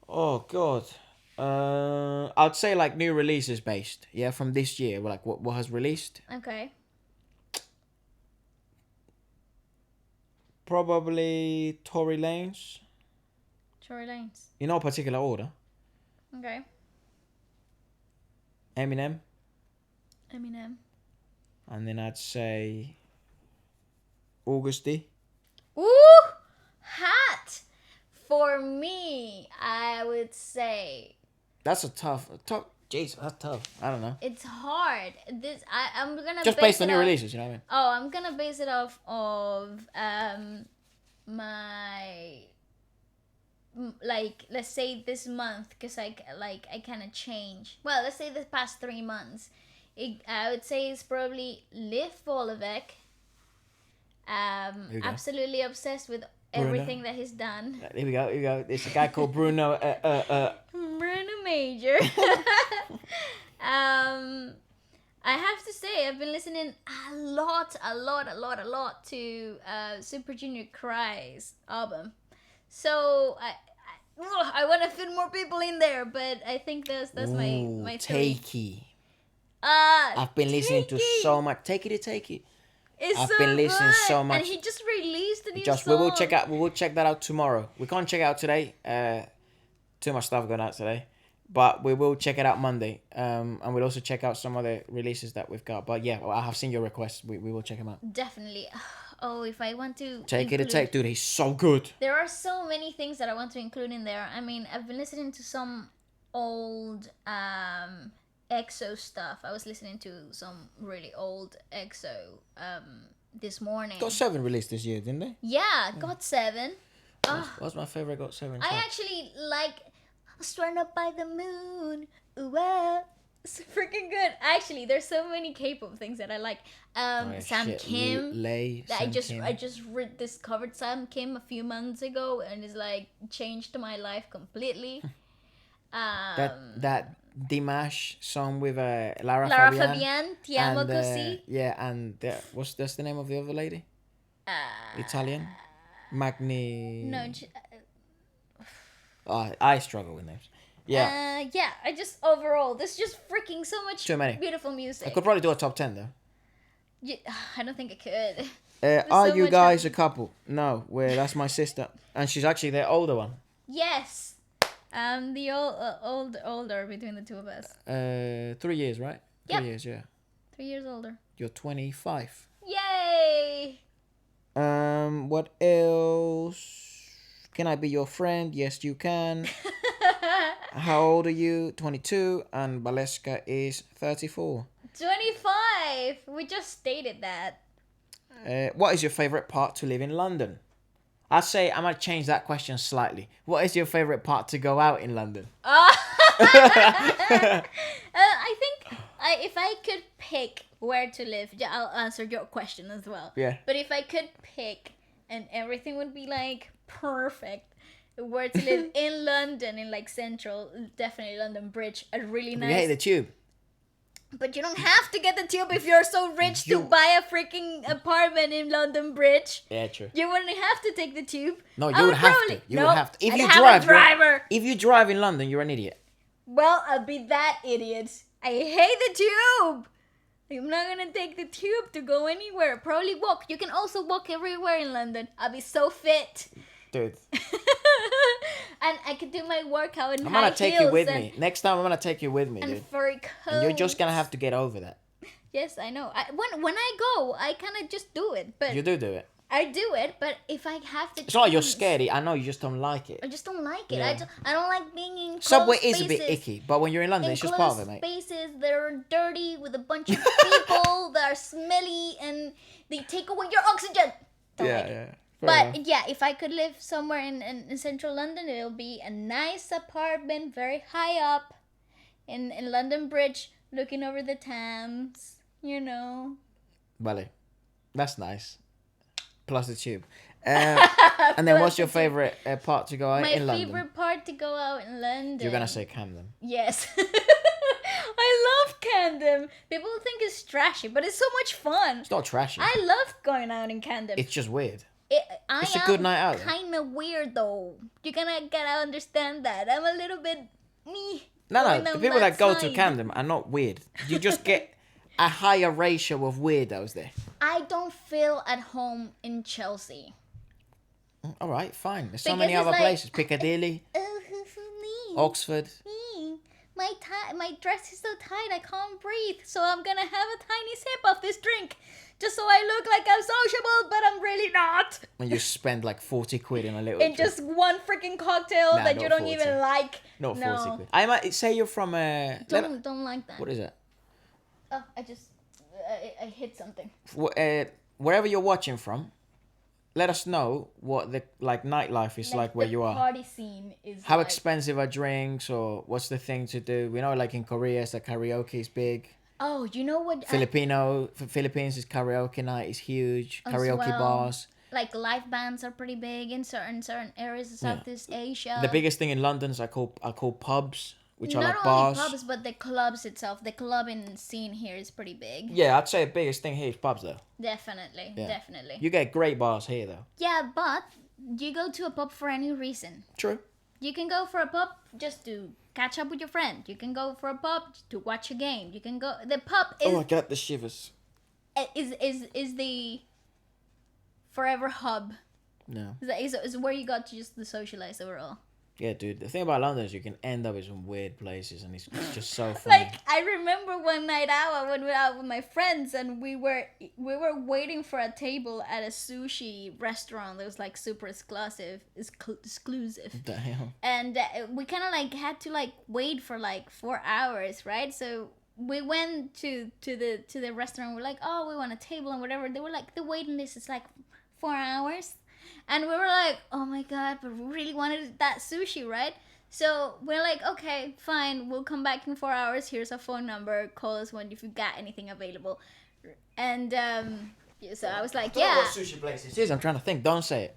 Oh God. I'd say like new releases based. Yeah, from this year. Like what has released. Okay. Probably Tory Lanez. Tory Lanez. In no particular order. Okay. Eminem. Eminem. And then I'd say Augusty. Ooh! Hot! For me, I would say... That's a tough... Jeez, that's tough. I don't know. It's hard. I'm gonna Just base based on it new off- releases, you know what I mean? Oh, I'm gonna base it off of my let's say this month, because I kind of change. Well, let's say the past 3 months. I would say it's probably Liv Volevek. you go. Absolutely obsessed with Bruno. everything that he's done. Here we go. There's a guy called Bruno. Bruno major. I have to say, I've been listening a lot to Super Junior Cry's album. So I want to fit more people in there, but I think that's my three. Takey. I've been listening to so much. Take it. I've been listening so much. And he just released a new Josh, song. we will check that out tomorrow. We can't check it out today. Too much stuff going out today. But we will check it out Monday. And we'll also check out some other releases that we've got. But yeah, I have seen your requests. We will check them out. Definitely. Oh, if I want to Take it. Dude, he's so good. There are so many things that I want to include in there. I mean, I've been listening to some old EXO stuff. I was listening to some really old EXO this morning. GOT7 released this year, didn't they? Yeah, GOT7. What's my favorite GOT7 I actually like Sworn Up by the Moon. Ooh, it's freaking good. Actually, there's so many K-pop things that I like. Sam Kim. I just discovered Sam Kim a few months ago, and it's like changed my life completely. That Dimash song with Lara Fabian, Ti Amo and, Così. what's the name of the other lady? Italian? Magni. No. I struggle with names. Yeah. I just overall, there's just freaking so much Too many. beautiful music. I could probably do a top 10 though. Yeah, I don't think I could. Are you guys a couple? No, that's my sister, and she's actually the older one. Yes. The older between the two of us. 3 years, right? Yep. 3 years, yeah. 3 years older. You're 25. Yay! What else? Can I be your friend? Yes, you can. How old are you? 22, and Valeska is 34. 25. We just stated that. What is your favorite part to live in London? I'd say I might change that question slightly. What is your favorite part to go out in London? I think if I could pick where to live, I'll answer your question as well. Yeah. But if I could pick, and everything would be like perfect, where to live in London, in like central, definitely London Bridge, a really nice. You hate the tube. But you don't have to get the tube if you're so rich to buy a freaking apartment in London Bridge. Yeah, true. You wouldn't have to take the tube. No, you would have to. You would have to. If you drive, a driver. If you drive in London, you're an idiot. Well, I'll be that idiot. I hate the tube. I'm not gonna take the tube to go anywhere. Probably walk. You can also walk everywhere in London. I'll be so fit. Dude. And I could do my workout in I'm high gonna take heels you with me. Next time I'm gonna take you with me, and dude. furry coats. And you're just gonna have to get over that. Yes, I know. When I go, I kind of just do it. But you do it. I do it, but if I have to, it's not like you're scared. I know you just don't like it. I just don't like it. Yeah. I don't like being in closed Subway spaces. is a bit icky, but when you're in London, it's just part of it, mate. Spaces that are dirty with a bunch of people that are smelly and they take away your oxygen. Don't like it. But yeah, if I could live somewhere in central London, it'll be a nice apartment, very high up, in London Bridge, looking over the Thames. You know. Vale, that's nice. Plus the tube. And then what's your favorite part to go out in London? My favorite part to go out in London. You're gonna say Camden. Yes. I love Camden. People think it's trashy, but it's so much fun. It's not trashy. I love going out in Camden. It's just weird. It's a good night out. Kind of weird though. You're gonna gotta understand that. I'm a little bit me. No. The people that go to Camden are not weird. You just get a higher ratio of weirdos there. I don't feel at home in Chelsea. All right, fine. There's so many other places. Piccadilly, Oxford. My dress is so tight I can't breathe, so I'm gonna have a tiny sip of this drink, just so I look like I'm sociable, but I'm really not. And you spend like 40 quid in a little. In just one freaking cocktail that you don't 40. Even like. Not 40 quid. I might say you're from Don't like that. What is it? Oh, I hit something. Wherever you're watching from, let us know what the nightlife is like where you are. The party scene is. How expensive are drinks, or what's the thing to do? We know, like in Korea, the karaoke is big. Oh, you know what? Philippines is karaoke night is huge. Karaoke bars. Like live bands are pretty big in certain areas of Southeast Asia. The biggest thing in London is I call pubs. which are Not like only bars. pubs, but the clubs itself. The clubbing scene here is pretty big. Yeah, I'd say the biggest thing here is pubs though. Definitely, Yeah. definitely. You get great bars here though. Yeah, but you go to a pub for any reason. True. You can go for a pub just to catch up with your friend. You can go for a pub to watch a game. You can go. The pub is Oh, I got the shivers. is the forever hub. No. Is where you got to just socialize overall. Yeah, dude. The thing about London is you can end up in some weird places, and it's just so funny. Like I remember one night out, I went out with my friends, and we were waiting for a table at a sushi restaurant that was like super exclusive. What the hell? And we kind of like had to like wait for like 4 hours, right? So we went to the restaurant. We're like, oh, we want a table and whatever. They were like, the waiting list is like 4 hours. And we were like, oh my god, but we really wanted that sushi, right? So we're like, okay, fine, we'll come back in 4 hours. Here's a phone number. Call us when if you got anything available. And so I was like, yeah. What sushi place this is? I'm trying to think. Don't say it.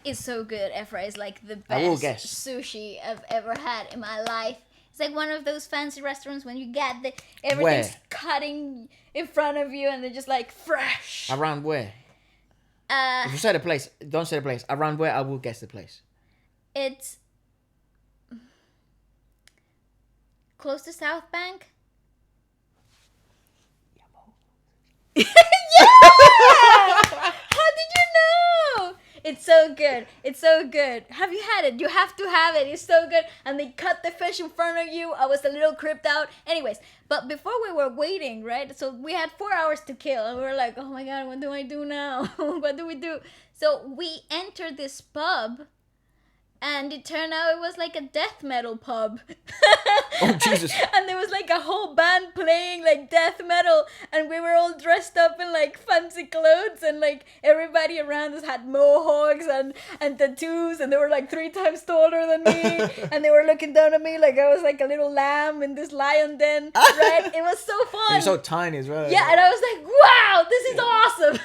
It's so good. Efra is like the I will best guess. sushi I've ever had in my life. It's like one of those fancy restaurants when you get everything's cutting in front of you and they're just like fresh. Around where? If you say the place, don't say the place. Around where, I will guess the place. It's close to South Bank. Yeah! How did you know? It's so good. It's so good. Have you had it? You have to have it. It's so good. And they cut the fish in front of you. I was a little creeped out. Anyways, but before we were waiting, right? So we had 4 hours to kill. And we were like, oh my God, what do I do now? What do we do? So we entered this pub. And it turned out it was like a death metal pub. Oh, Jesus. And there was like a whole band playing like death metal. And we were all dressed up in like fancy clothes. And like everybody around us had mohawks and tattoos. And they were like 3 times taller than me. And they were looking down at me like I was like a little lamb in this lion den. Right? It was so fun. You're so tiny as well. Yeah, and I was like, wow, this is awesome.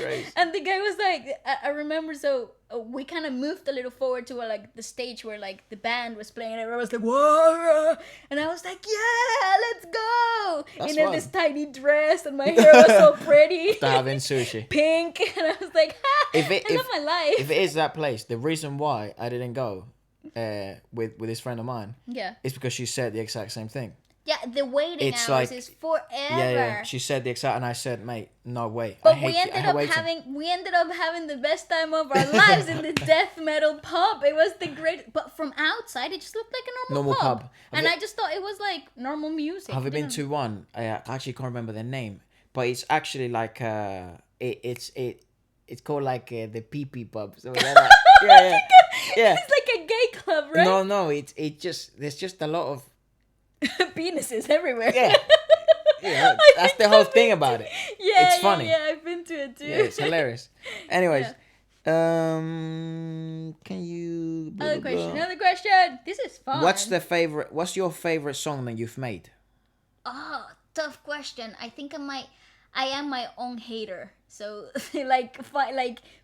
Great. And the guy was like, I remember, so we kind of moved a little forward to like the stage where like the band was playing and everyone was like, whoa, and I was like, yeah, let's go. That's in fun. this tiny dress and my hair was so pretty. Having sushi. Pink. And I was like, ha, I love my life. If it is that place, the reason why I didn't go with this friend of mine is because she said the exact same thing. Yeah, the waiting It's hours like, is forever. Yeah. She said the exact, and I said, mate, no way. But we ended up having the best time of our lives in the death metal pub. It was the great. But from outside, it just looked like a normal pub. And I just thought it was like normal music. Have you been to one? I actually can't remember their name, but it's actually like it's called like the pee pub. So yeah. It's like a gay club, right? No, it just there's just a lot of penises everywhere. Yeah, that's the whole thing about it. Yeah, it's funny. Yeah, I've been to it too. Yeah, it's hilarious. Anyways, can you? Another question. This is fun. What's your favorite song that you've made? Oh, tough question. I think I am my own hater. So like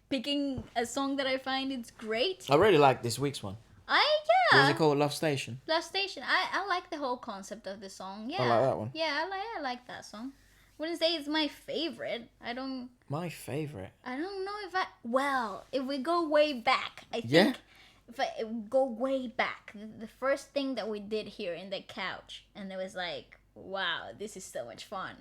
picking a song that I find it's great. I really like this week's one. Yeah. What is it called? Love Station. Love Station. I like the whole concept of the song. Yeah. I like that one. Yeah, I like that song. Wouldn't say it's my favorite. My favorite. I don't know if we go way back, I think if I go way back, the first thing that we did here in the couch, and it was like, wow, this is so much fun.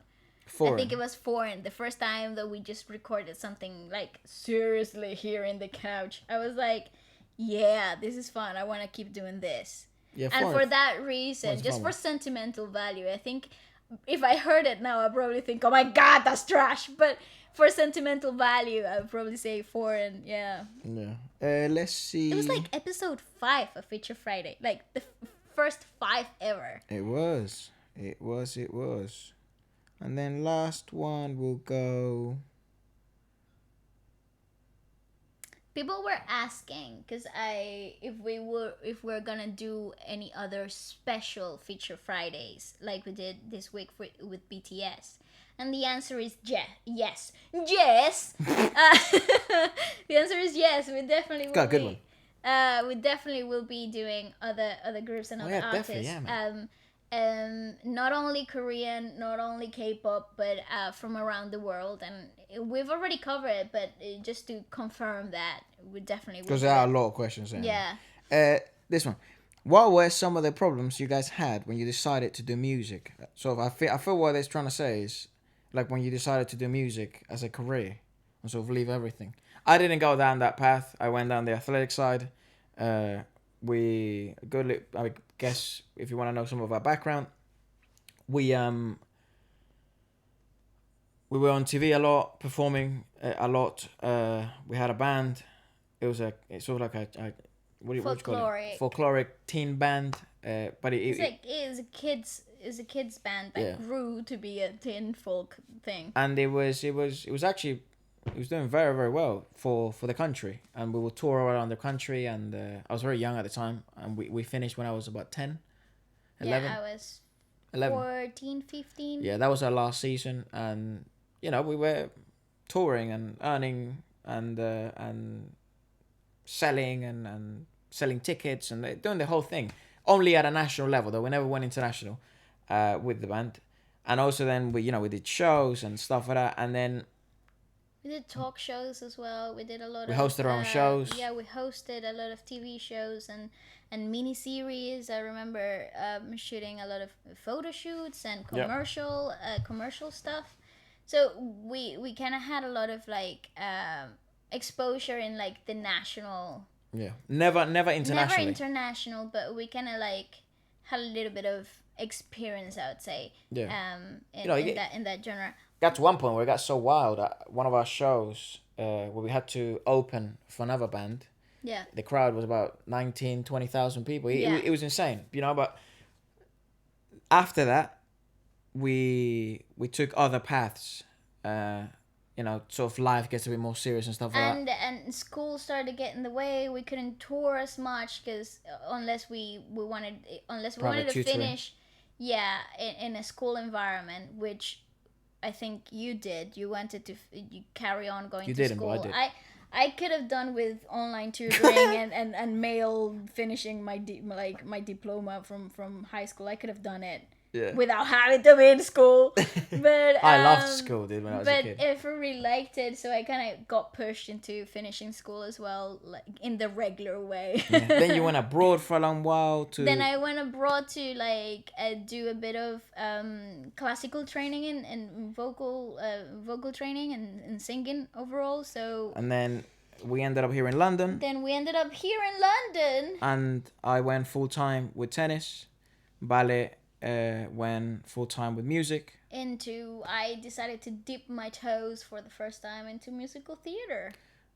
Foreign. I think it was Foreign. The first time that we just recorded something like seriously here in the couch, I was like, yeah, this is fun. I want to keep doing this. Yeah, and for that reason, just for sentimental value, I think if I heard it now, I'd probably think, oh my God, that's trash. But for sentimental value, I'd probably say Foreign. Yeah. Let's see. It was like episode 5 of Feature Friday. Like the first 5 ever. It was. And then last one will go. People were asking because if we're gonna do any other special Feature Fridays like we did this week with BTS, and the answer is yes. The answer is yes. We definitely will. Got a good one. We definitely will be doing other groups and Oh other yeah, artists. definitely, yeah, man. Not only Korean, not only K-pop, but from around the world. And we've already covered it, but just to confirm that, we definitely will Because do there are a it. lot of questions there. Yeah. This one. What were some of the problems you guys had when you decided to do music? So I feel what they're trying to say is, like when you decided to do music as a career and sort of leave everything. I didn't go down that path. I went down the athletic side. Uh, I guess if you want to know some of our background, we we were on TV a lot, performing a lot. We had a band. It's sort of like a what you call it? Folkloric. Folkloric teen band. But It's like it was a kids band that yeah, grew to be a teen folk thing. and it was actually it was doing very very well for the country, and we would tour around the country. And I was very young at the time, and we finished when I was about 10, 11, Yeah, I was 11. 14, 15. Yeah, that was our last season, and we were touring and earning and selling and selling tickets and doing the whole thing. Only at a national level, though. We never went international with the band. And also then we did shows and stuff like that. And then We did talk shows as well. We did a lot we of hosted our own shows. Yeah, we hosted a lot of TV shows and mini series. I remember shooting a lot of photo shoots and commercial stuff. So we kind of had a lot of like exposure in like the national. Yeah, never internationally. Never international, but we kind of like had a little bit of experience, I would say. Yeah. In that genre. Got to one point where it got so wild at one of our shows where we had to open for another band. Yeah. The crowd was about 19, 20,000 people. It was insane, but after that, we took other paths. Sort of life gets a bit more serious and stuff like that. And school started to get in the way. We couldn't tour as much because unless we wanted to tutoring. finish, yeah, in a school environment, which I think you did. You wanted to you carry on going You to didn't, school. but I did. I could have done with online tutoring and mail finishing my my diploma from high school. I could have done it. Yeah. Without having to be in school. But I loved school, dude, when I was a kid. But if I really liked it, so I kind of got pushed into finishing school as well, like in the regular way. Yeah. Then you went abroad for a long while to. Then I went abroad to like do a bit of classical training and vocal training and singing overall. So. And then we ended up here in London. Then we ended up here in London. And I went full time with tennis, ballet. Went full time with music. I decided to dip my toes for the first time into musical theater.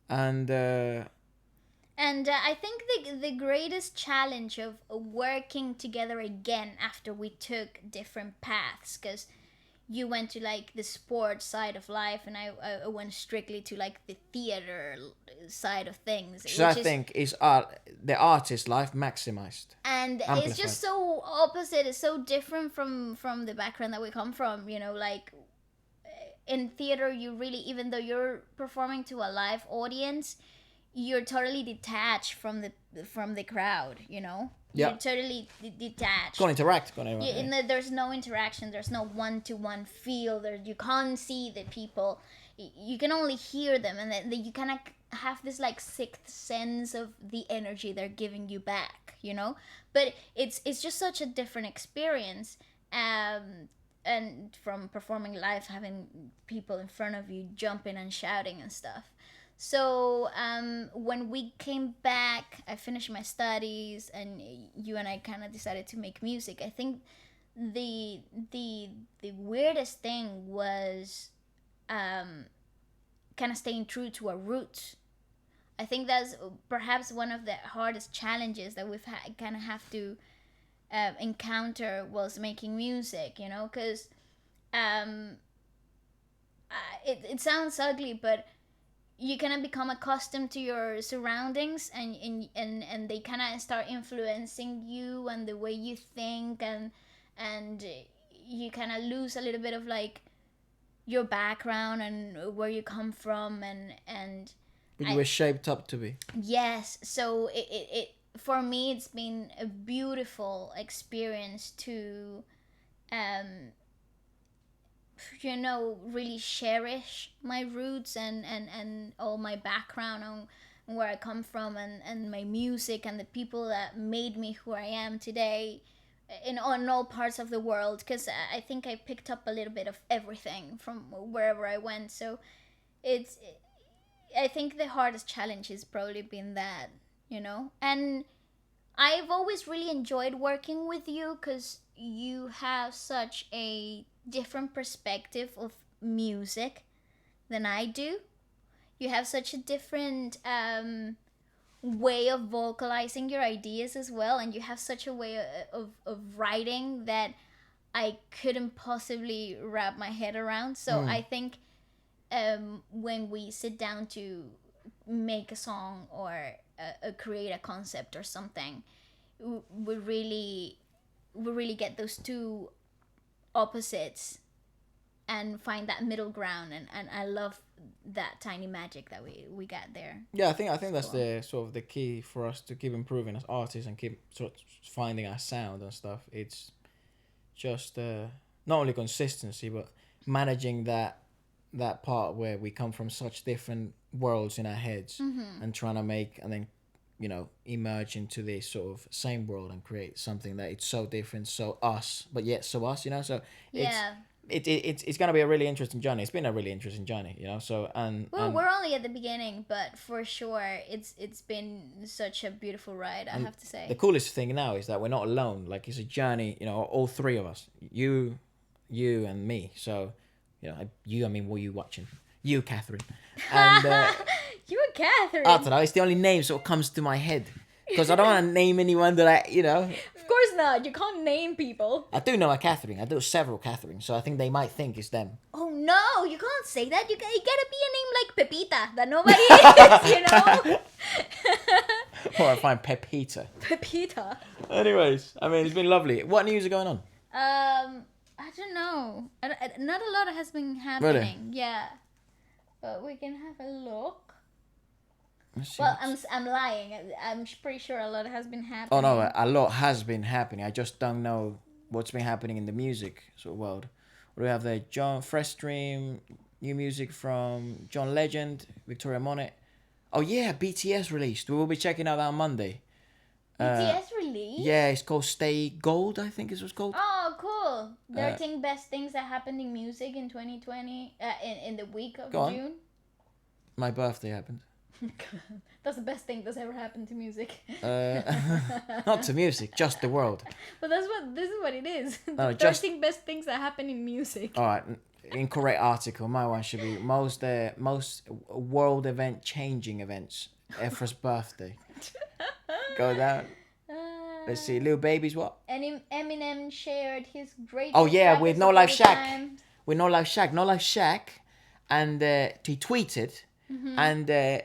And I think the greatest challenge of working together again after we took different paths, because you went to like the sports side of life and I went strictly to like the theater side of things, which I think is the artist life maximized, and amplified. It's just so opposite. It's so different from the background that we come from, like in theater you really, even though you're performing to a live audience, you're totally detached from the crowd, Yeah. You're totally detached. Can't interact. There's no interaction. There's no one-to-one feel. You can't see the people. You can only hear them, and then you kind of have this like sixth sense of the energy they're giving you back, But it's just such a different experience. And from performing live, having people in front of you jumping and shouting and stuff. So when we came back, I finished my studies, and you and I kind of decided to make music. I think the weirdest thing was kind of staying true to our roots. I think that's perhaps one of the hardest challenges that we've kind of have to encounter whilst making music, because it sounds ugly, but you kind of become accustomed to your surroundings, and they kind of start influencing you and the way you think, and you kind of lose a little bit of like your background and where you come from, and you were shaped up to be. Yes, so it for me it's been a beautiful experience to really cherish my roots and all my background on where I come from and my music and the people that made me who I am today on all parts of the world, because I think I picked up a little bit of everything from wherever I went. So it's I think the hardest challenge has probably been that, and I've always really enjoyed working with you because you have such a different perspective of music than I do. You have such a different way of vocalizing your ideas as well, and you have such a way of writing that I couldn't possibly wrap my head around. So I think when we sit down to make a song or create a concept or something, we really get those two opposites and find that middle ground, and I love that tiny magic that we got there. Yeah, I think that's the sort of the key for us to keep improving as artists and keep sort of finding our sound and stuff. It's just not only consistency but managing that part where we come from such different worlds in our heads, and trying to make and then emerge into this sort of same world and create something that it's so different, so us, but yet so us, so it's gonna be a really interesting journey. It's been a really interesting journey, so and we're only at the beginning, but for sure it's been such a beautiful ride, I have to say. The coolest thing now is that we're not alone. Like, it's a journey, all three of us, you and me. So you, I mean, what are you watching? You, Catherine. And you and Catherine. I don't know, it's the only name sort of comes to my head. Because I don't want to name anyone that I. Of course not. You can't name people. I do know a Catherine. I do several Catherines. So I think they might think it's them. Oh, no. You can't say that. You gotta be a name like Pepita that nobody is, Or I find Pepita. Pepita. Anyways, I mean, it's been lovely. What news are going on? I don't know. Not a lot has been happening. Really? Yeah. But we can have a look. Well, I'm lying. I'm pretty sure a lot has been happening. Oh, no, a lot has been happening. I just don't know what's been happening in the music sort of world. What do we have there? Fresh Stream, new music from John Legend, Victoria Monet. Oh, yeah, BTS released. We will be checking out that on Monday. BTS released? Yeah, it's called Stay Gold, I think it was called. Oh, cool. 13 best things that happened in music in 2020, in the week of June. My birthday happened. That's the best thing that's ever happened to music. Not to music, just the world. But this is what it is. The 13 best things that happen in music. All right, incorrect article. My one should be most world event changing events. Efra's birthday. Go down. Let's see. Lil Baby's what? And Eminem shared his great. Oh yeah, with No Life Shack. With No Life Shack. No Life Shack, and he tweeted, and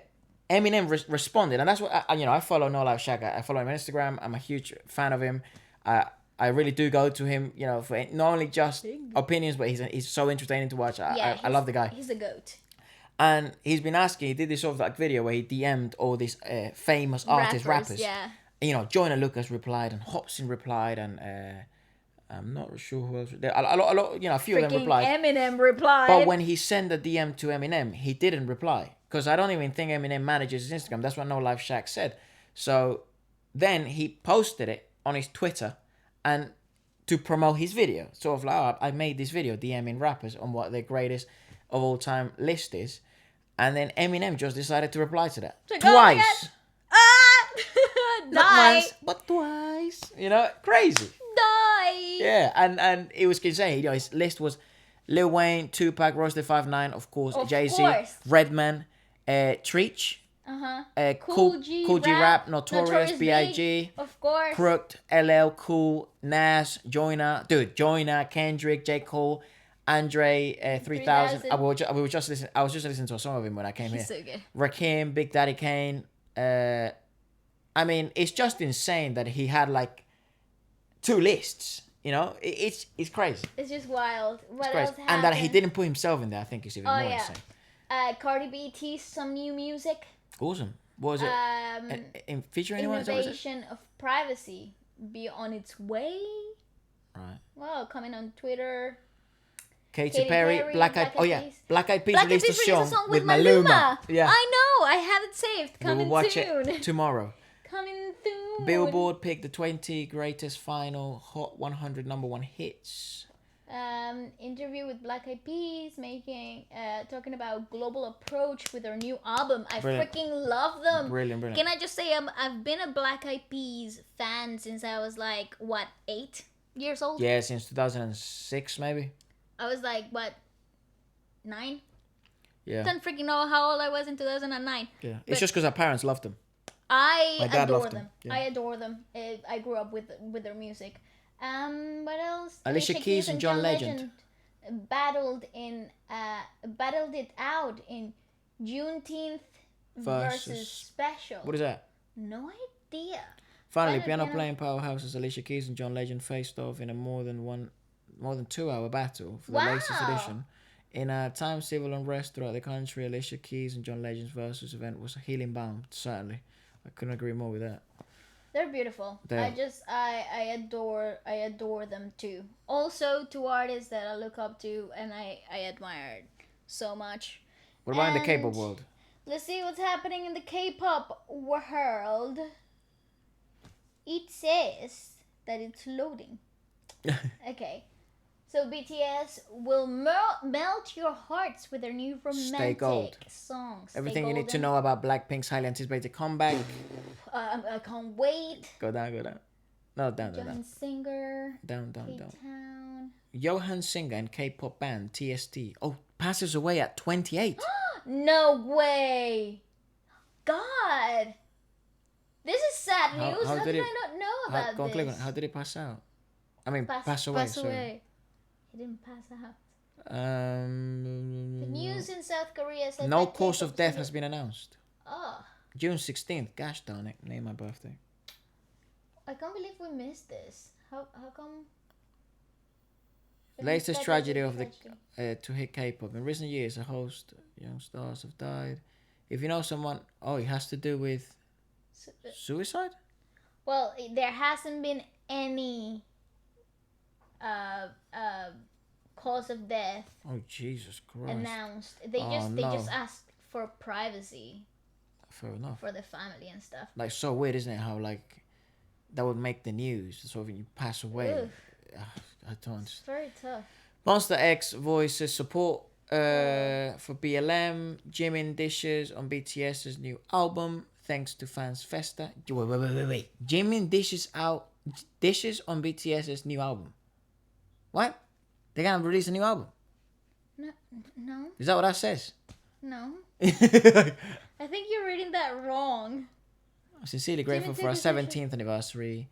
Eminem responded, and that's what I follow No Life Shack. I follow him on Instagram. I'm a huge fan of him. I really do go to him, for not only just opinions, but he's so entertaining to watch. I love the guy. He's a goat. And he's been asking. He did this sort of like video where he DM'd all these famous rappers. Yeah. And, Joyner Lucas replied, and Hobson replied, and I'm not sure who else. A lot, a few of them replied. Eminem replied. But when he sent a DM to Eminem, he didn't reply. Because I don't even think Eminem manages his Instagram. That's what No Life Shack said. So then he posted it on his Twitter and to promote his video. Sort of like, I made this video DMing rappers on what their greatest of all time list is. And then Eminem just decided to reply to that. Like, twice. Die. Not once, but twice. Crazy. Die. Yeah, and it was insane. His list was Lil Wayne, Tupac, Royce the 5'9", of course, Jay-Z, Redman, Treach, Cool G Rap, Notorious B.I.G., of course, Crooked, LL Cool, Nas, Joyner, Kendrick, J. Cole, Andre 3000. I was just listening to a song of him when I came here. He's so good. Rakim, Big Daddy Kane. I mean, it's just insane that he had like 2 lists. It's crazy. It's just wild. What crazy. else happened? And that he didn't put himself in there, I think is even more insane. Cardi B teased some new music. Awesome. What was it? In featuring anyone? Innovation of privacy be on its way. Right. Well, coming on Twitter. Katy Perry, Black Eyed Peas. Black Eyed Peas Black Eyed released a Peas released song with Maluma. Yeah. I know. I have it saved. We will watch it tomorrow. Coming soon. Billboard picked the 20 greatest final Hot 100 number one hits. Interview with Black Eyed Peas, talking about global approach with their new album. I freaking love them. Brilliant. Can I just say I've been a Black Eyed Peas fan since I was like 8 years old? Yeah, since 2006 maybe. I was like 9? Yeah. I don't freaking know how old I was in 2009. Yeah. It's just because our parents loved them. My dad adore them. Yeah. I adore them. I grew up with their music. What else? Alicia Keys and John Legend battled it out in Juneteenth versus Special. What is that? No idea. Finally, piano playing powerhouses Alicia Keys and John Legend faced off in a more than 2 hour battle for the latest edition. In a time civil unrest throughout the country, Alicia Keys and John Legend's versus event was a healing balm. Certainly, I couldn't agree more with that. They're beautiful. I adore them too. Also, two artists that I look up to and I admire so much. What about in the K-pop world? Let's see what's happening in the K-pop world. It says that it's loading. Okay. So BTS will melt your hearts with their new romantic songs. Everything you need to know about Blackpink's highly anticipated comeback. I can't wait. Go down. No, down. Johan Singer. Down. K-Town. Johan Singer and K-pop band TST. Oh, passes away at 28. No way. God. This is sad news. How did I not know about this? Click on it. How did it pass out? I mean, pass away. Sorry. He didn't pass out. The news in South Korea said no cause of death has been announced. Oh. June 16th. Gosh darn it. Name my birthday. I can't believe we missed this. How come? Latest tragedy of the to hit K-pop. In recent years, a host of young stars have died. If you know someone, it has to do with suicide? Well, there hasn't been any cause of death. Oh Jesus Christ! Announced. They just asked for privacy. Fair enough. For the family and stuff. Like, so weird, isn't it? How like that would make the news. So when you pass away, I don't. It's very tough. Monster X voices support for BLM. Jimin dishes on BTS's new album thanks to fans Festa. Wait. Jimin dishes on BTS's new album. What? They're gonna release a new album? No. Is that what that says? No. I think you're reading that wrong. I'm sincerely grateful for our 17th anniversary.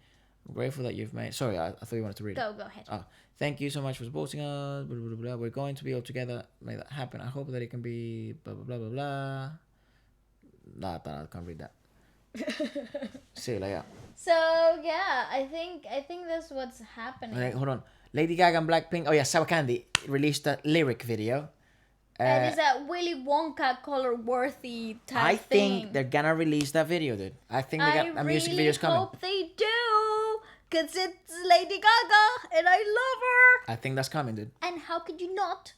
I'm grateful that you've made... Sorry, I thought you wanted to read it. Go ahead. Oh, thank you so much for supporting us. Blah, blah, blah, blah. We're going to be all together. Make that happen. I hope that it can be... Blah, blah, blah, blah, blah. I can't read that. See you later. So, yeah, I think that's what's happening. Wait, hold on. Lady Gaga and Blackpink... Oh, yeah, Sour Candy released a lyric video. It is a Willy Wonka color-worthy type I thing. think they're gonna release that video, dude. I think they got a music video's coming. I hope they do, because it's Lady Gaga, and I love her. I think that's coming, dude. And how could you not?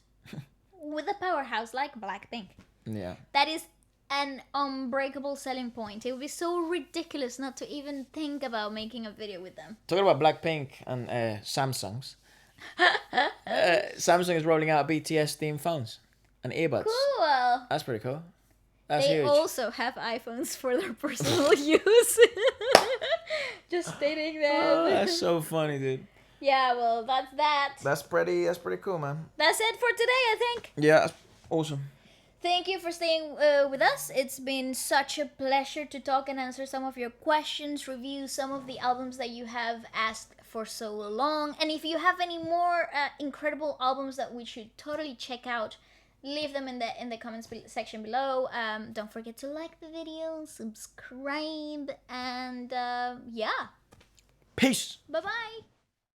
With a powerhouse like Blackpink. Yeah. That is an unbreakable selling point. It would be so ridiculous not to even think about making a video with them. Talking about Blackpink and Samsungs. Samsung is rolling out BTS themed phones and earbuds. Cool. That's pretty cool. That's they huge. also have iPhones for their personal use. Just stating that. Oh, that's so funny, dude. Yeah, well, that's that. That's pretty cool, man. That's it for today, I think. Yeah, that's awesome. Thank you for staying with us. It's been such a pleasure to talk and answer some of your questions, review some of the albums that you have asked for so long. And if you have any more incredible albums that we should totally check out, leave them in the comments section below. Don't forget to like the video, subscribe, and yeah. Peace. Bye-bye.